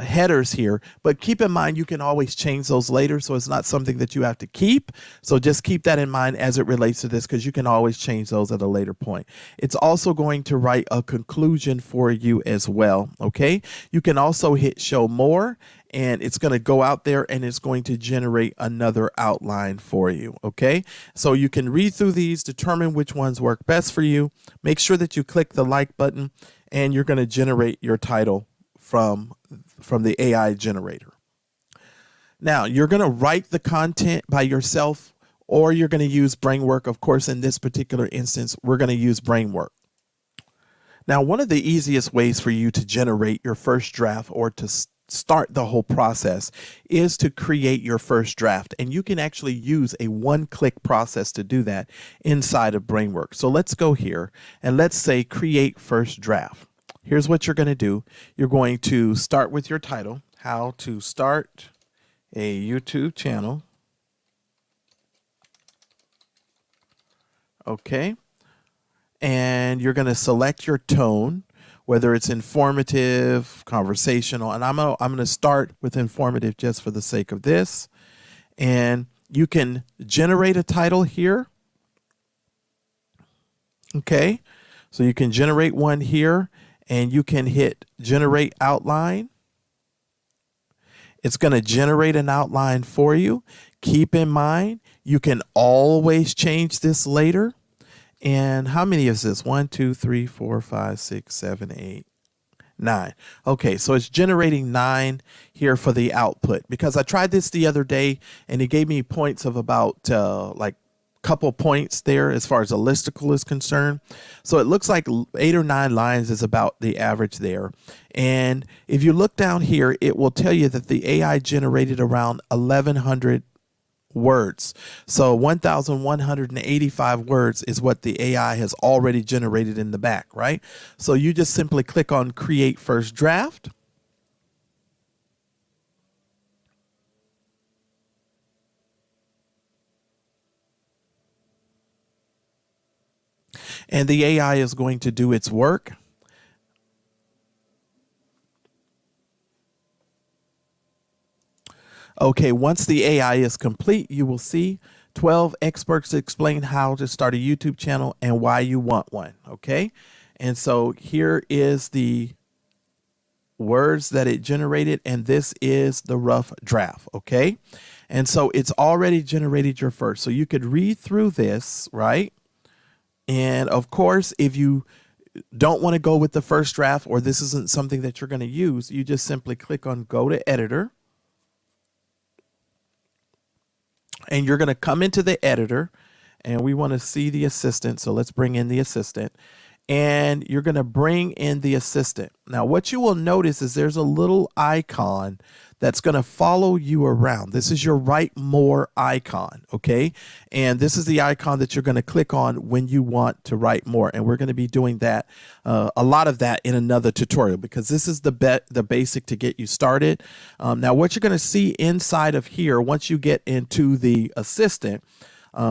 [SPEAKER 1] headers here. But keep in mind, you can always change those later, so it's not something that you have to keep. So just keep that in mind as it relates to this, because you can always change those at a later point. It's also going to write a conclusion for you as well. Okay. You can also hit show more, and it's going to go out there and it's going to generate another outline for you. Okay. So you can read through these, determine which ones work best for you. Make sure that you click the like button, and you're going to generate your title from the AI generator. Now, you're going to write the content by yourself, or you're going to use Bramework. Of course, in this particular instance, we're going to use Bramework. Now, one of the easiest ways for you to generate your first draft, or to start the whole process, is to create your first draft. And you can actually use a one-click process to do that inside of Bramework. So let's go here, and let's say create first draft. Here's what you're going to do. You're going to start with your title, how to start a YouTube channel. Okay. And you're going to select your tone, whether it's informative, conversational, and I'm going to start with informative just for the sake of this. And you can generate a title here. Okay. So you can generate one here, and you can hit generate outline. It's going to generate an outline for you. Keep in mind, you can always change this later. And how many is this? 1, 2, 3, 4, 5, 6, 7, 8, 9. Okay, so it's generating 9 here for the output, because I tried this the other day and it gave me points of about like couple points there as far as a listicle is concerned. So it looks like 8 or 9 lines is about the average there. And if you look down here, it will tell you that the AI generated around 1,100 words. So 1,185 words is what the AI has already generated in the back, right? So you just simply click on create first draft. And the AI is going to do its work. Okay, once the AI is complete, you will see 12 experts explain how to start a YouTube channel and why you want one. Okay, and so here is the words that it generated, and this is the rough draft. Okay, and so it's already generated your first. So you could read through this, right? And of course, if you don't want to go with the first draft, or this isn't something that you're going to use, you just simply click on go to editor, and you're going to come into the editor, and we want to see the assistant. So let's bring in the assistant, and you're going to bring in the assistant. Now, what you will notice is there's a little icon that's going to follow you around. This is your write more icon, okay? And this is the icon that you're going to click on when you want to write more. And we're going to be doing that, a lot of that in another tutorial, because this is the basic to get you started. Now, what you're going to see inside of here, once you get into the assistant,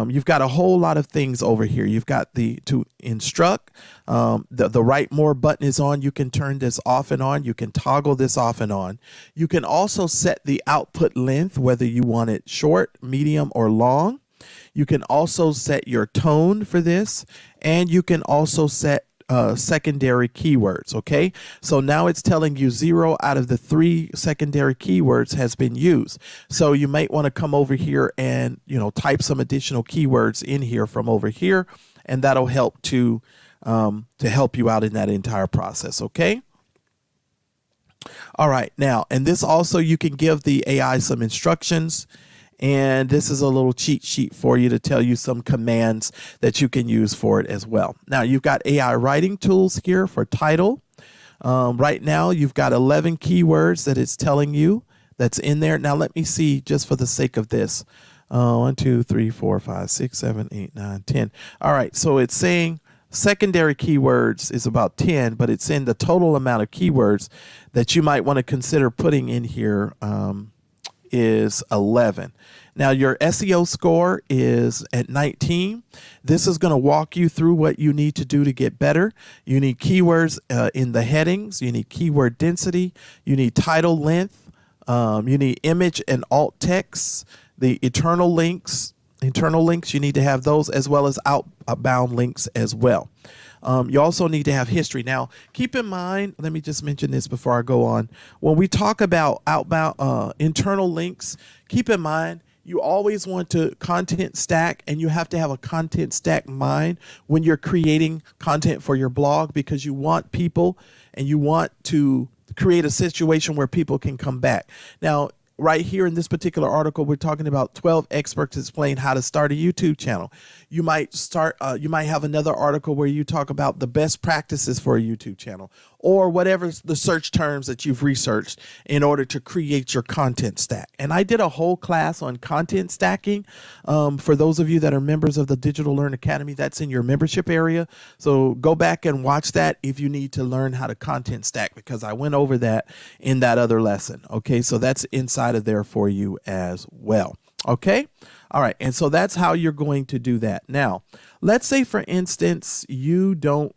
[SPEAKER 1] you've got a whole lot of things over here. You've got the to instruct, the write more button is on. You can turn this off and on. You can toggle this off and on. You can also set the output length, whether you want it short, medium, or long. You can also set your tone for this, and you can also set secondary keywords. Okay, so now it's telling you 0 out of the 3 secondary keywords has been used. So you might want to come over here and type some additional keywords in here from over here, and that'll help to help you out in that entire process. Okay. All right, now, and this also, you can give the AI some instructions. And this is a little cheat sheet for you to tell you some commands that you can use for it as well. Now, you've got AI writing tools here for title. Right now, you've got 11 keywords that it's telling you that's in there. Now, let me see, just for the sake of this. 1, 2, 3, 4, 5, 6, 7, 8, 9, 10. All right, so it's saying secondary keywords is about 10, but it's in the total amount of keywords that you might want to consider putting in here is 11. Now, your SEO score is at 19. This is going to walk you through what you need to do to get better. You need keywords in the headings. You need keyword density. You need title length. You need image and alt text. The internal links, you need to have those, as well as outbound links as well. You also need to have history. Now, keep in mind, let me just mention this before I go on. When we talk about outbound internal links, keep in mind, you always want to content stack, and you have to have a content stack mind when you're creating content for your blog, because you want people, and you want to create a situation where people can come back. Now, right here in this particular article, we're talking about 12 experts explain how to start a YouTube channel. You might have another article where you talk about the best practices for a YouTube channel, or whatever the search terms that you've researched in order to create your content stack. And I did a whole class on content stacking. For those of you that are members of the Digital Learn Academy, that's in your membership area. So go back and watch that if you need to learn how to content stack, because I went over that in that other lesson. Okay, so that's inside of there for you as well. Okay. All right. And so that's how you're going to do that. Now, let's say, for instance, you don't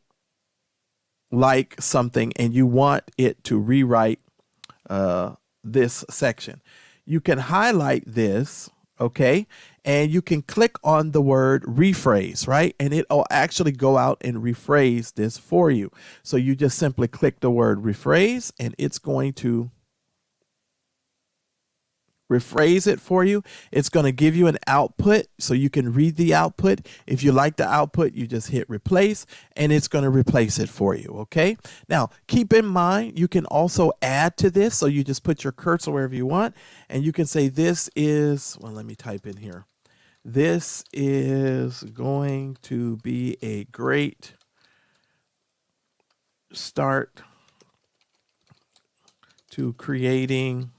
[SPEAKER 1] like something and you want it to rewrite this section. You can highlight this, okay, and you can click on the word rephrase, right? And it'll actually go out and rephrase this for you. So you just simply click the word rephrase, and it's going to rephrase it for you. It's going to give you an output so you can read the output. If you like the output, you just hit replace, and it's going to replace it for you. Okay. Now, keep in mind, you can also add to this. So you just put your cursor wherever you want, and you can say this is, well, let me type in here. This is going to be a great start to creating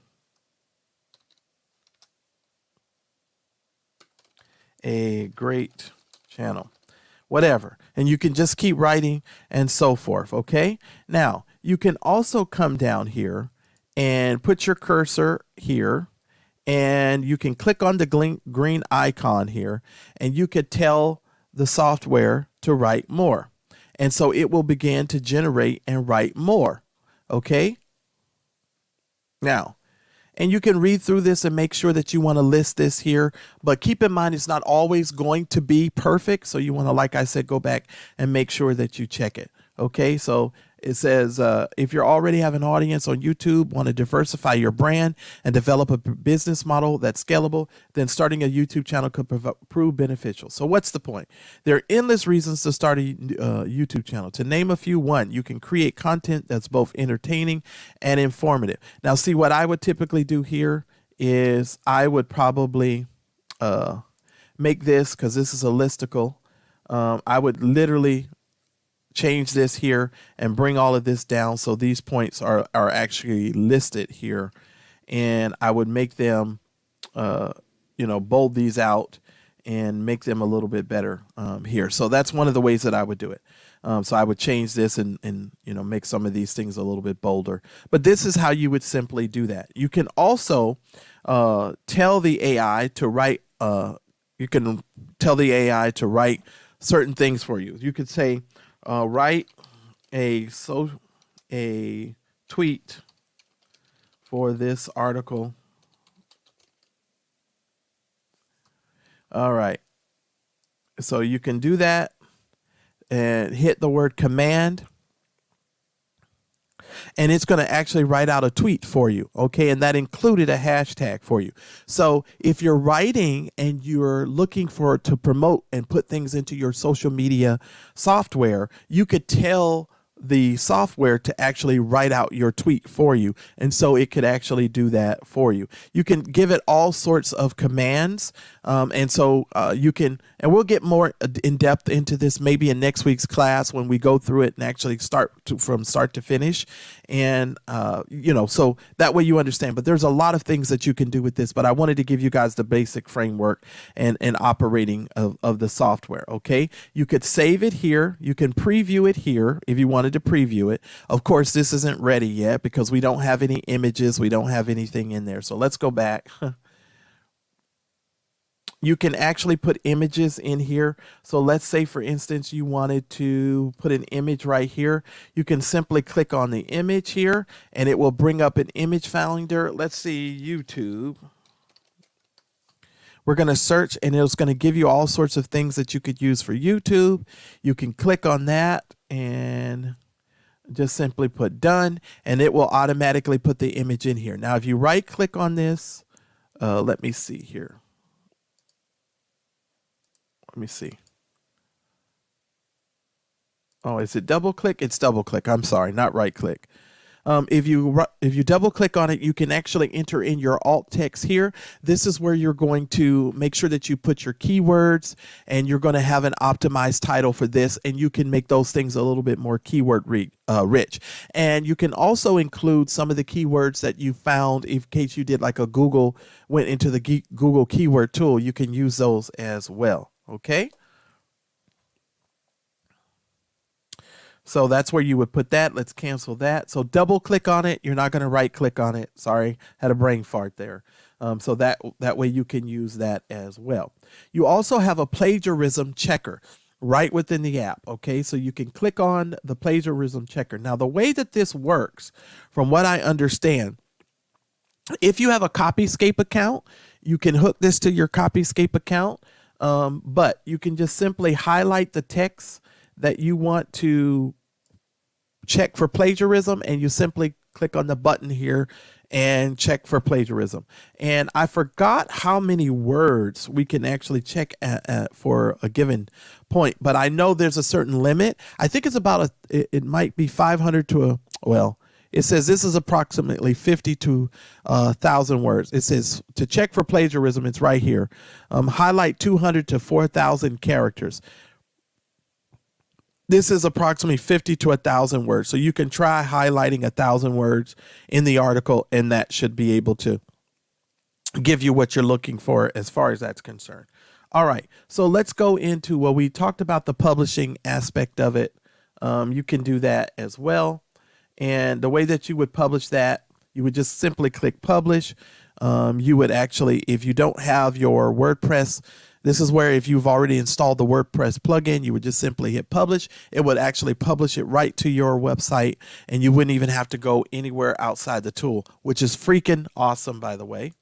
[SPEAKER 1] a great channel, whatever. And you can just keep writing and so forth. Okay. Now, you can also come down here and put your cursor here, and you can click on the green icon here, and you could tell the software to write more. And so it will begin to generate and write more. Okay. Now, and you can read through this and make sure that you want to list this here. But keep in mind, it's not always going to be perfect. So you want to, like I said, go back and make sure that you check it. Okay, so It says, if you already have an audience on YouTube, want to diversify your brand and develop a business model that's scalable, then starting a YouTube channel could prove beneficial. So what's the point? There are endless reasons to start a YouTube channel. To name a few, one, you can create content that's both entertaining and informative. Now, see, what I would typically do here is I would probably make this, because this is a listicle, I would literally change this here and bring all of this down so these points are actually listed here, and I would make them bold these out and make them a little bit better here. So that's one of the ways that I would do it. So I would change this and make some of these things a little bit bolder. But this is how you would simply do that. You can also tell the AI to write. You can tell the AI to write certain things for you. You could say, write a tweet for this article. All right. So you can do that and hit the word command, and it's going to actually write out a tweet for you. Okay. And that included a hashtag for you. So if you're writing and you're looking to promote and put things into your social media software, you could tell the software to actually write out your tweet for you. And so it could actually do that for you. You can give it all sorts of commands. And so you can, and we'll get more in depth into this maybe in next week's class when we go through it and actually from start to finish. And, so that way you understand. But there's a lot of things that you can do with this. But I wanted to give you guys the basic framework and operating of the software. Okay. You could save it here. You can preview it here if you wanted to preview it. Of course, this isn't ready yet because we don't have any images. We don't have anything in there. So let's go back. You can actually put images in here. So let's say, for instance, you wanted to put an image right here. You can simply click on the image here and it will bring up an image finder. Let's see, YouTube. We're going to search and it's going to give you all sorts of things that you could use for YouTube. You can click on that and just simply put done, and it will automatically put the image in here. Now, if you right click on this, let me see here. Let me see. Oh, is it double click? It's double click. I'm sorry, not right click. If you double click on it, you can actually enter in your alt text here. This is where you're going to make sure that you put your keywords, and you're going to have an optimized title for this, and you can make those things a little bit more keyword rich. And you can also include some of the keywords that you found in case you did like a went into the Google keyword tool. You can use those as well. Okay. So that's where you would put that. Let's cancel that. So double click on it. You're not going to right click on it. Sorry, had a brain fart there. So that way you can use that as well. You also have a plagiarism checker right within the app. Okay, so you can click on the plagiarism checker. Now, the way that this works, from what I understand, if you have a Copyscape account, you can hook this to your Copyscape account, but you can just simply highlight the text that you want to check for plagiarism, and you simply click on the button here and check for plagiarism. And I forgot how many words we can actually check for a given point, but I know there's a certain limit. I think it's about it might be 500 to it says this is approximately 50 to 1,000 words. It says to check for plagiarism, it's right here. Highlight 200 to 4,000 characters. This is approximately 50 to 1,000 words. So you can try highlighting 1,000 words in the article, and that should be able to give you what you're looking for as far as that's concerned. All right. So let's go into, well, we talked about the publishing aspect of it. You can do that as well. And the way that you would publish that, you would just simply click publish. You would actually, if you don't have your WordPress, this is where if you've already installed the WordPress plugin, you would just simply hit publish. It would actually publish it right to your website, and you wouldn't even have to go anywhere outside the tool, which is freaking awesome, by the way.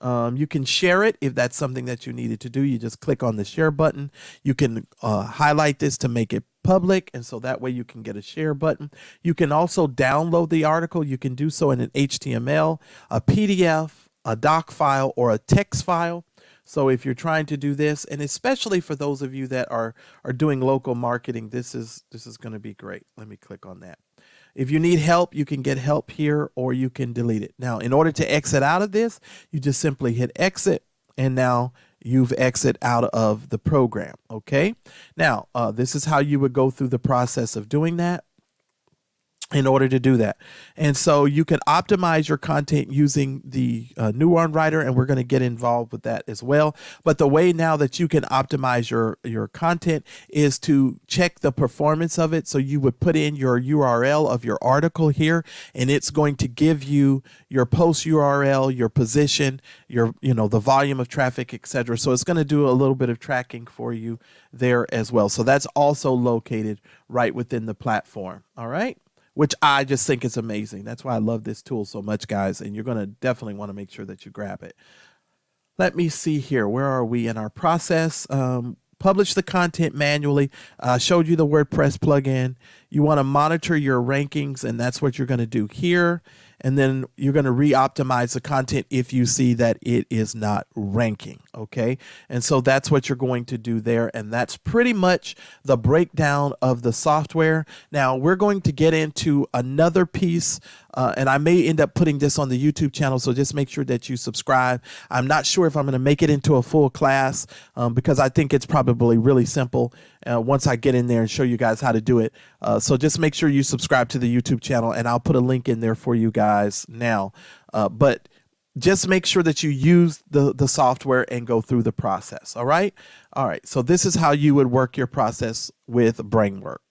[SPEAKER 1] You can share it if that's something that you needed to do. You just click on the share button. You can highlight this to make it public, and so that way you can get a share button. You can also download the article. You can do so in an HTML, a PDF, a doc file, or a text file. So if you're trying to do this, and especially for those of you that are doing local marketing, this is going to be great. Let me click on that. If you need help, you can get help here, or you can delete it. Now, in order to exit out of this, you just simply hit exit, and now you've exit out of the program. Okay. Now, this is how you would go through the process of doing that in order to do that. And so you can optimize your content using the Neuron Writer, and we're going to get involved with that as well. But the way now that you can optimize your content is to check the performance of it. So you would put in your URL of your article here, and it's going to give you your post URL, your position, your the volume of traffic, etc. So it's going to do a little bit of tracking for you there as well. So that's also located right within the platform. All right, which I just think is amazing. That's why I love this tool so much, guys, and you're going to definitely want to make sure that you grab it. Let me see here. Where are we in our process? Publish the content manually. Showed you the WordPress plugin. You want to monitor your rankings, and that's what you're going to do here. And then you're going to re-optimize the content if you see that it is not ranking. Okay. And so that's what you're going to do there. And that's pretty much the breakdown of the software. Now we're going to get into another piece, and I may end up putting this on the YouTube channel. So just make sure that you subscribe. I'm not sure if I'm going to make it into a full class because I think it's probably really simple once I get in there and show you guys how to do it. So just make sure you subscribe to the YouTube channel, and I'll put a link in there for you guys now. But just make sure that you use the software and go through the process. All right. All right. So this is how you would work your process with Bramework.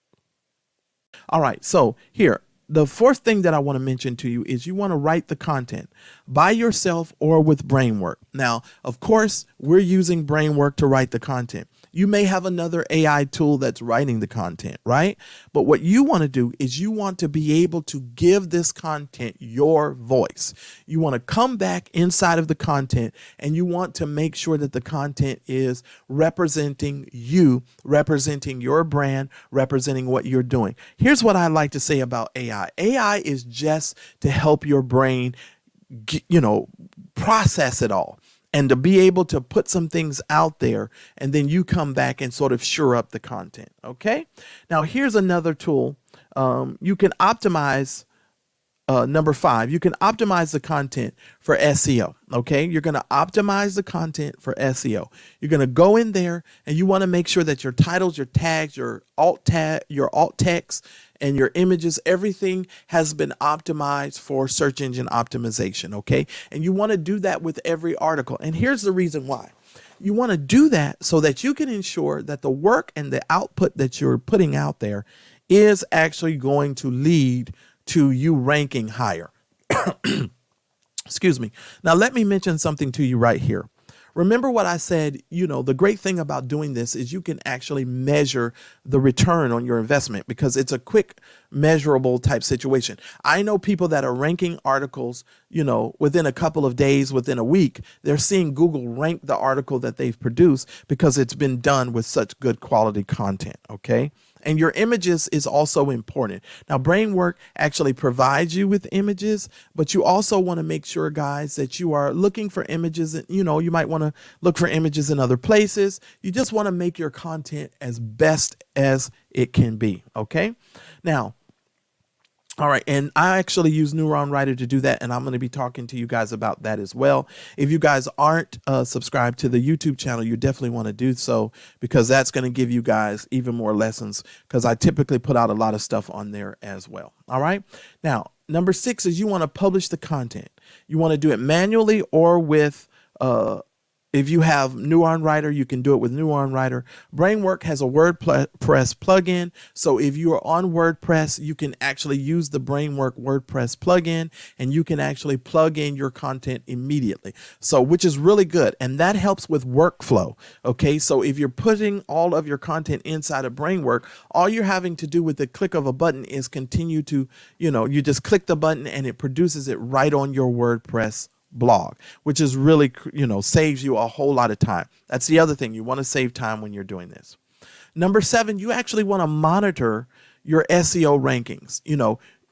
[SPEAKER 1] All right. So here, the fourth thing that I want to mention to you is you want to write the content by yourself or with Bramework. Now, of course, we're using Bramework to write the content. You may have another AI tool that's writing the content, right? But what you want to do is you want to be able to give this content your voice. You want to come back inside of the content, and you want to make sure that the content is representing you, representing your brand, representing what you're doing. Here's what I like to say about AI. AI is just to help your brain, process it all, and to be able to put some things out there, and then you come back and sort of shore up the content. Okay. Now here's another tool. You can optimize. Number 5, you can optimize the content for SEO. Okay. You're going to optimize the content for SEO. You're going to go in there, and you want to make sure that your titles, your tags, your alt text, and your images, everything has been optimized for search engine optimization. Okay. And you want to do that with every article. And here's the reason why. You want to do that so that you can ensure that the work and the output that you're putting out there is actually going to lead to you ranking higher. Excuse me. Now, let me mention something to you right here. Remember what I said, the great thing about doing this is you can actually measure the return on your investment because it's a quick measurable type situation. I know people that are ranking articles, within a couple of days, within a week, they're seeing Google rank the article that they've produced because it's been done with such good quality content. Okay. And your images is also important. Now, Brainwork actually provides you with images, but you also want to make sure, guys, that you are looking for images. You might want to look for images in other places. You just want to make your content as best as it can be. Okay. Now, all right. And I actually use Neuron Writer to do that. And I'm going to be talking to you guys about that as well. If you guys aren't subscribed to the YouTube channel, you definitely want to do so because that's going to give you guys even more lessons because I typically put out a lot of stuff on there as well. All right. Now, number 6 is you want to publish the content. You want to do it manually or with if you have Neuron Writer, you can do it with Neuron Writer. Bramework has a WordPress plugin. So if you are on WordPress, you can actually use the Bramework WordPress plugin and you can actually plug in your content immediately. So, which is really good. And that helps with workflow. Okay. So if you're putting all of your content inside of Bramework, all you're having to do with the click of a button is continue to, you just click the button and it produces it right on your WordPress blog, which is really, saves you a whole lot of time. That's the other thing. You want to save time when you're doing this. Number 7, you actually want to monitor your SEO rankings.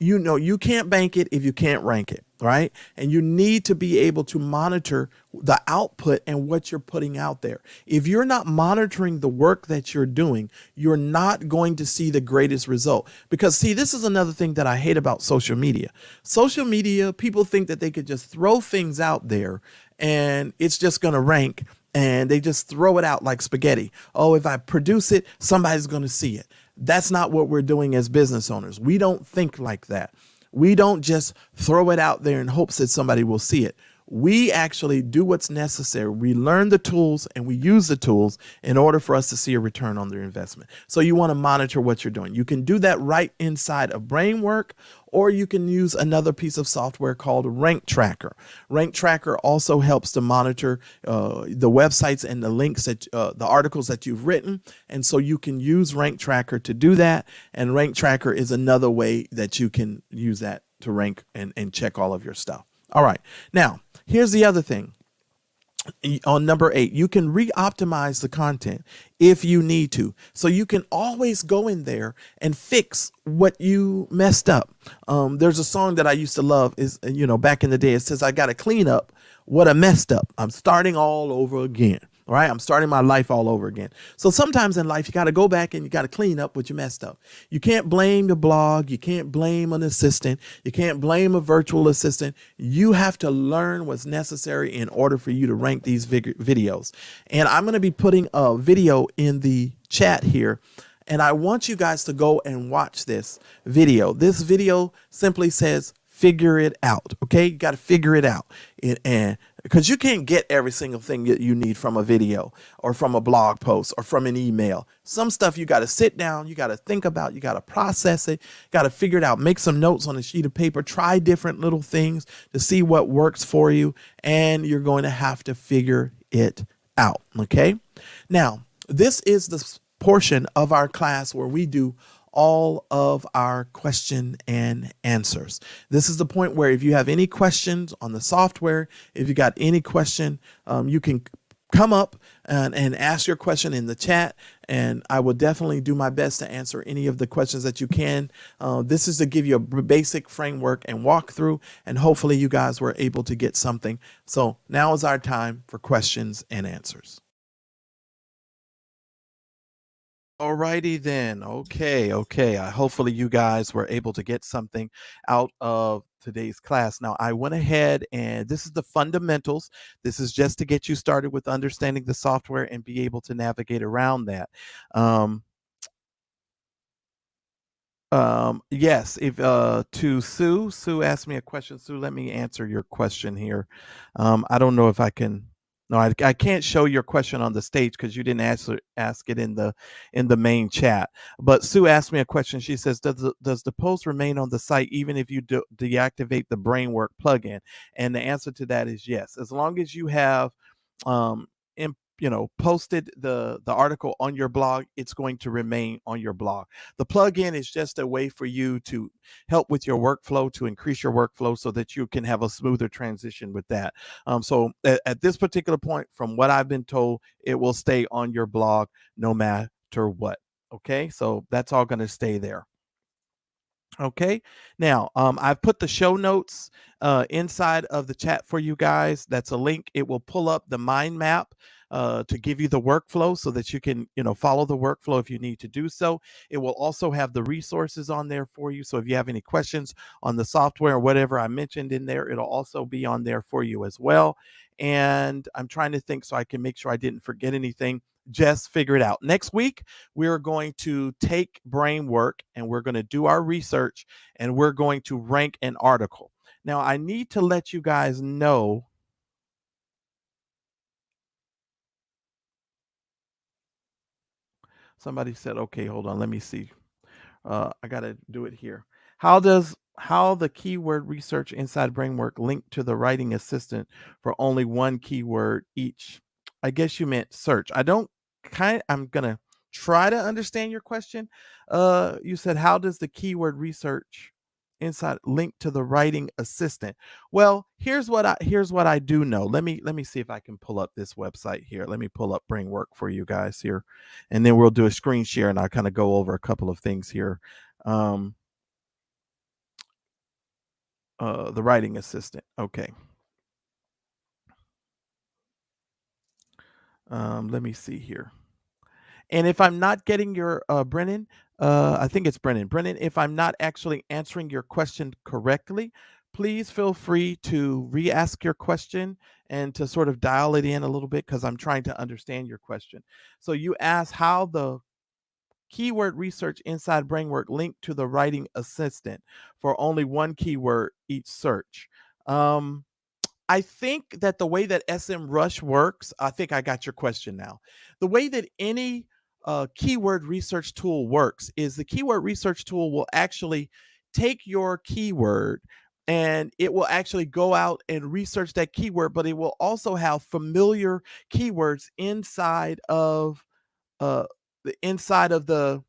[SPEAKER 1] You can't bank it if you can't rank it, right? And you need to be able to monitor the output and what you're putting out there. If you're not monitoring the work that you're doing, you're not going to see the greatest result. Because see, this is another thing that I hate about social media. Social media, people think that they could just throw things out there and it's just going to rank, and they just throw it out like spaghetti. Oh, if I produce it, somebody's going to see it. That's not what we're doing as business owners. We don't think like that. We don't just throw it out there in hopes that somebody will see it. We actually do what's necessary. We learn the tools and we use the tools in order for us to see a return on their investment. So you want to monitor what you're doing. You can do that right inside of Bramework, or you can use another piece of software called Rank Tracker. Rank Tracker also helps to monitor the websites and the links that the articles that you've written. And so you can use Rank Tracker to do that. And Rank Tracker is another way that you can use that to rank and check all of your stuff. All right. Now, here's the other thing. On number 8, you can re-optimize the content if you need to. So you can always go in there and fix what you messed up. There's a song that I used to love, is, back in the day, it says, I got to clean up what I messed up. I'm starting all over again. All right. I'm starting my life all over again. So sometimes in life, you got to go back and you got to clean up what you messed up. You can't blame the blog. You can't blame an assistant. You can't blame a virtual assistant. You have to learn what's necessary in order for you to rank these videos. And I'm going to be putting a video in the chat here. And I want you guys to go and watch this video. This video simply says, figure it out. Okay. You got to figure it out. And because you can't get every single thing that you need from a video or from a blog post or from an email. Some stuff you got to sit down, you got to think about, you got to process it, got to figure it out, make some notes on a sheet of paper, try different little things to see what works for you. And you're going to have to figure it out. Okay. Now, this is the portion of our class where we do all of our question and answers. This is the point where if you have any questions on the software, if you got any question, you can come up and ask your question in the chat, and I will definitely do my best to answer any of the questions that you can. This is to give you a basic framework and walkthrough, and hopefully you guys were able to get something. So now is our time for questions and answers. Alrighty then. Okay. Hopefully you guys were able to get something out of today's class. Now, I went ahead and this is the fundamentals. This is just to get you started with understanding the software and be able to navigate around that. Yes, if to Sue asked me a question. Sue, let me answer your question here. I don't know if I can. No, I can't show your question on the stage because you didn't ask it in the main chat. But Sue asked me a question. She says, does the post remain on the site even if you deactivate the Bramework plugin? And the answer to that is yes. As long as you have posted the article on your blog, it's going to remain on your blog. The plugin is just a way for you to help with your workflow, to increase your workflow so that you can have a smoother transition with that. So at this particular point, from what I've been told, it will stay on your blog no matter what. Okay, so that's all going to stay there. Okay, now I've put the show notes inside of the chat for you guys. That's a link. It will pull up the mind map to give you the workflow so that you can, follow the workflow if you need to do so. It will also have the resources on there for you. So if you have any questions on the software or whatever I mentioned in there, it'll also be on there for you as well. And I'm trying to think so I can make sure I didn't forget anything. Just figure it out. Next week, we're going to take Bramework and we're going to do our research and we're going to rank an article. Now, I need to let you guys know. Somebody said, okay, hold on. Let me see. I got to do it here. How the keyword research inside Brainwork link to the writing assistant for only one keyword each? I guess you meant search. I'm going to try to understand your question. You said, how does the keyword research inside link to the writing assistant. Well, here's what I do know. Let me see if I can pull up this website here. Let me pull up Bramework for you guys here, and then we'll do a screen share and I'll kind of go over a couple of things here. Um, the writing assistant. Okay. Let me see here. And if I'm not getting your Brennan, I think it's Brennan. Brennan, if I'm not actually answering your question correctly, please feel free to re-ask your question and to sort of dial it in a little bit because I'm trying to understand your question. So you asked how the keyword research inside Brainwork linked to the writing assistant for only one keyword each search. Um, I think that the way that SMrush works, I think I got your question now. The way that any keyword research tool works is the keyword research tool will actually take your keyword and it will actually go out and research that keyword, but it will also have familiar keywords uh, inside of the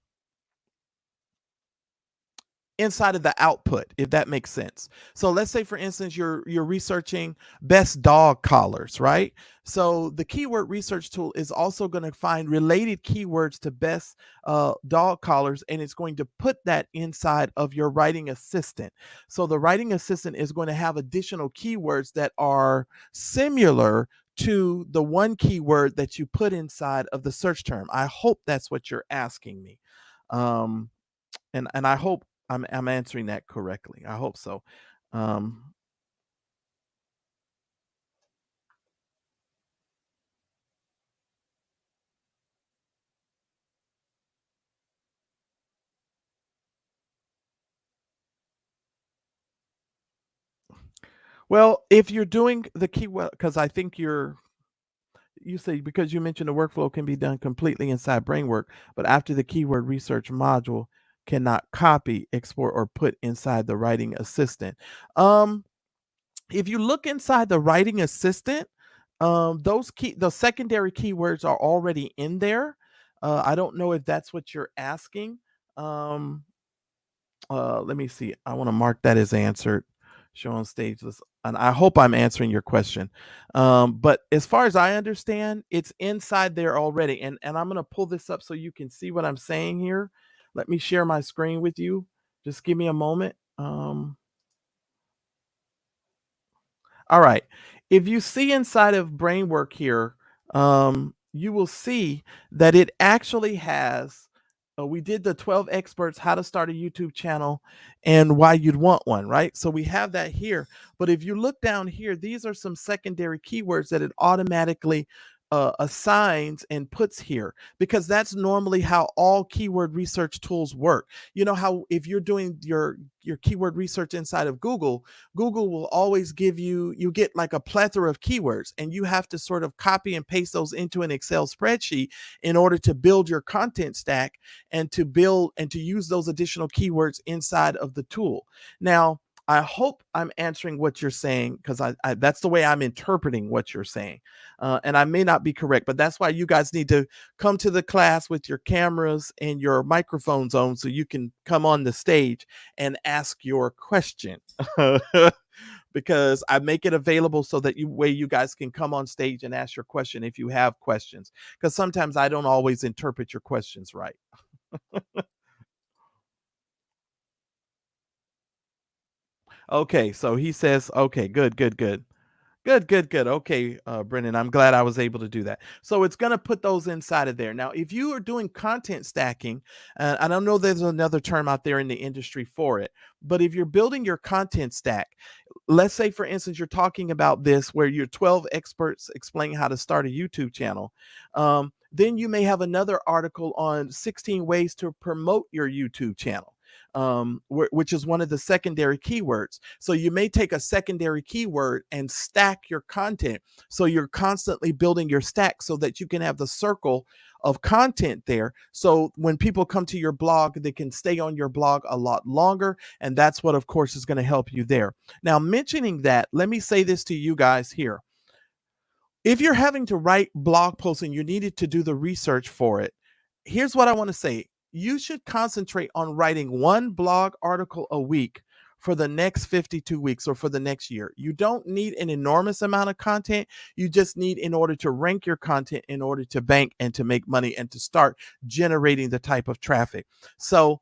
[SPEAKER 1] inside of the output, if that makes sense. So let's say for instance you're researching best dog collars, right? So the keyword research tool is also going to find related keywords to best dog collars, and it's going to put that inside of your writing assistant. So the writing assistant is going to have additional keywords that are similar to the one keyword that you put inside of the search term. I hope that's what you're asking me. um, and I hope I'm answering that correctly. I hope so. Um, well, if you're doing the keyword, because I think you say because you mentioned the workflow can be done completely inside Brainwork, but after the keyword research module cannot copy, export, or put inside the writing assistant. Um, if you look inside the writing assistant, the secondary keywords are already in there. I don't know if that's what you're asking. Um, let me see. I want to mark that as answered. Show on stage list. And I hope I'm answering your question. But as far as I understand, it's inside there already. And I'm going to pull this up so you can see what I'm saying here. Let me share my screen with you. Just give me a moment. All right. If you see inside of Brainwork here, you will see that it actually has. We did the 12 experts how to start a YouTube channel and why you'd want one, right? So we have that here. But if you look down here, these are some secondary keywords that it automatically assigns and puts here because that's normally how all keyword research tools work. You know how if you're doing your keyword research inside of Google will always give you get like a plethora of keywords and you have to sort of copy and paste those into an Excel spreadsheet in order to build your content stack and to build and to use those additional keywords inside of the tool. Now, I hope I'm answering what you're saying because I that's the way I'm interpreting what you're saying. And I may not be correct, but that's why you guys need to come to the class with your cameras and your microphones on so you can come on the stage and ask your question. Because I make it available so that you guys can come on stage and ask your question if you have questions. Because sometimes I don't always interpret your questions right. Okay, so he says, okay, good, good, good. Good, good, good. Okay, Brendan, I'm glad I was able to do that. So it's going to put those inside of there. Now, if you are doing content stacking, I don't know there's another term out there in the industry for it, but if you're building your content stack, let's say, for instance, you're talking about this where you're 12 experts explaining how to start a YouTube channel. Then you may have another article on 16 ways to promote your YouTube channel. Which is one of the secondary keywords. So you may take a secondary keyword and stack your content. So you're constantly building your stack so that you can have the circle of content there. So when people come to your blog, they can stay on your blog a lot longer. And that's what, of course, is going to help you there. Now, mentioning that, let me say this to you guys here. If you're having to write blog posts and you needed to do the research for it, here's what I want to say. You should concentrate on writing one blog article a week for the next 52 weeks or for the next year. You don't need an enormous amount of content. You just need, in order to rank your content, in order to bank and to make money and to start generating the type of traffic. So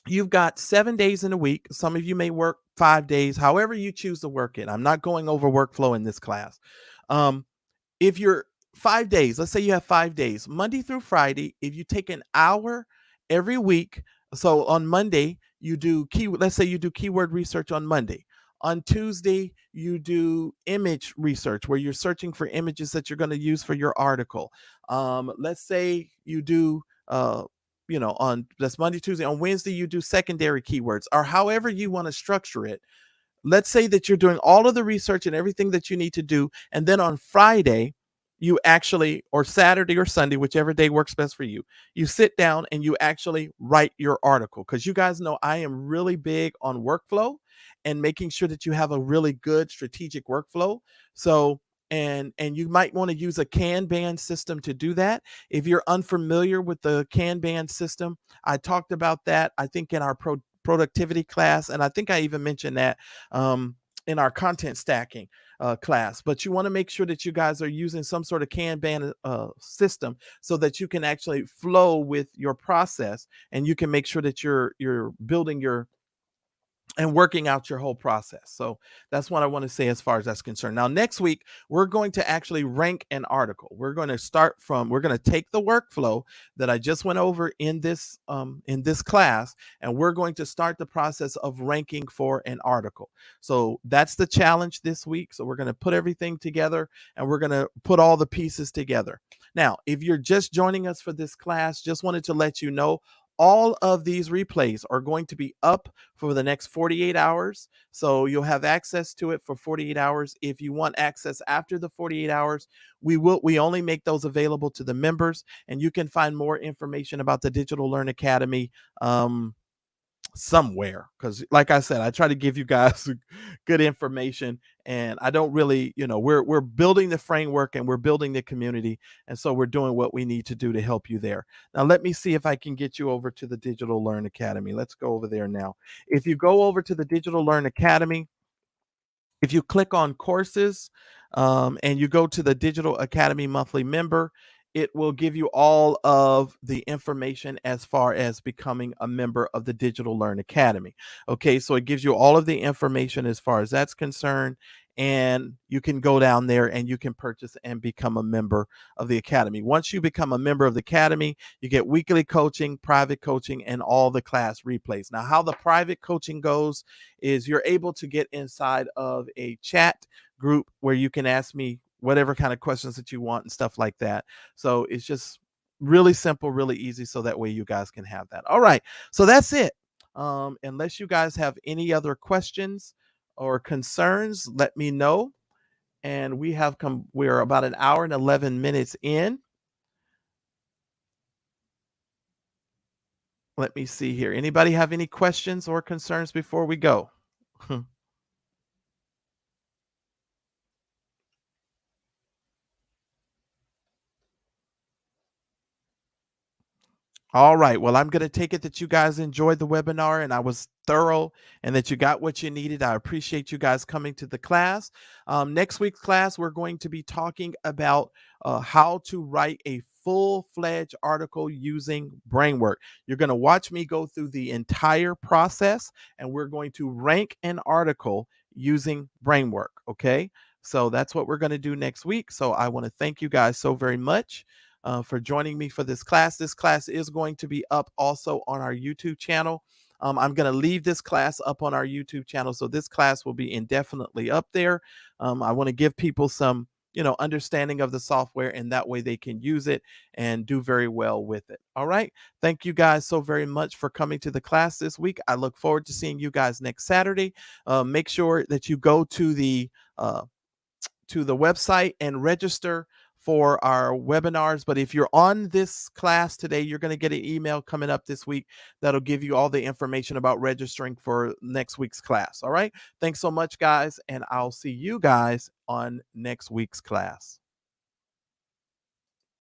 [SPEAKER 1] you've got 7 days in a week. Some of you may work 5 days, however you choose to work it. I'm not going over workflow in this class. If you're 5 days, let's say you have 5 days, Monday through Friday, if you take an hour every week, so on Monday, you do let's say you do keyword research on Monday. On Tuesday, you do image research where you're searching for images that you're going to use for your article. Let's say you do, on that's Monday, Tuesday. On Wednesday, you do secondary keywords, or however you want to structure it. Let's say that you're doing all of the research and everything that you need to do. And then on Friday, you actually, or Saturday or Sunday, whichever day works best for you, you sit down and you actually write your article. Because you guys know I am really big on workflow and making sure that you have a really good strategic workflow. So, and you might want to use a Kanban system to do that. If you're unfamiliar with the Kanban system, I talked about that, I think, in our productivity class, and I think I even mentioned that in our content stacking class. But you want to make sure that you guys are using some sort of Kanban system so that you can actually flow with your process, and you can make sure that you're building your and working out your whole process. So that's what I want to say as far as that's concerned. Now, next week, we're going to actually rank an article. We're going to take the workflow that I just went over in this class, and we're going to start the process of ranking for an article. So that's the challenge this week. So we're going to put everything together, and we're going to put all the pieces together. Now, if you're just joining us for this class, just wanted to let you know all of these replays are going to be up for the next 48 hours. So you'll have access to it for 48 hours. If you want access after the 48 hours, we only make those available to the members, and you can find more information about the Digital Learn Academy somewhere, because like I said, I try to give you guys good information, and I don't really, we're building the framework and we're building the community, and so we're doing what we need to do to help you there. Now let me see if I can get you over to the Digital Learn Academy. Let's go over there now. If you go over to the Digital Learn Academy, if you click on courses, and you go to the Digital Academy monthly member, it will give you all of the information as far as becoming a member of the Digital Learn Academy. Okay, so it gives you all of the information as far as that's concerned, and you can go down there and you can purchase and become a member of the Academy. Once you become a member of the Academy, you get weekly coaching, private coaching, and all the class replays. Now, how the private coaching goes is you're able to get inside of a chat group where you can ask me whatever kind of questions that you want and stuff like that. So it's just really simple, really easy. So that way you guys can have that. All right. So that's it. Unless you guys have any other questions or concerns, let me know. And we're about an hour and 11 minutes in. Let me see here. Anybody have any questions or concerns before we go? All right. Well, I'm going to take it that you guys enjoyed the webinar and I was thorough and that you got what you needed. I appreciate you guys coming to the class. Next week's class, we're going to be talking about how to write a full-fledged article using Bramework. You're going to watch me go through the entire process, and we're going to rank an article using Bramework. Okay. So that's what we're going to do next week. So I want to thank you guys so very much for joining me for this class. This class is going to be up also on our YouTube channel. I'm going to leave this class up on our YouTube channel, so this class will be indefinitely up there. I want to give people some, understanding of the software, and that way they can use it and do very well with it. All right. Thank you guys so very much for coming to the class this week. I look forward to seeing you guys next Saturday. Make sure that you go to the website and register for our webinars. But if you're on this class today, you're going to get an email coming up this week that'll give you all the information about registering for next week's class. All right. Thanks so much, guys. And I'll see you guys on next week's class.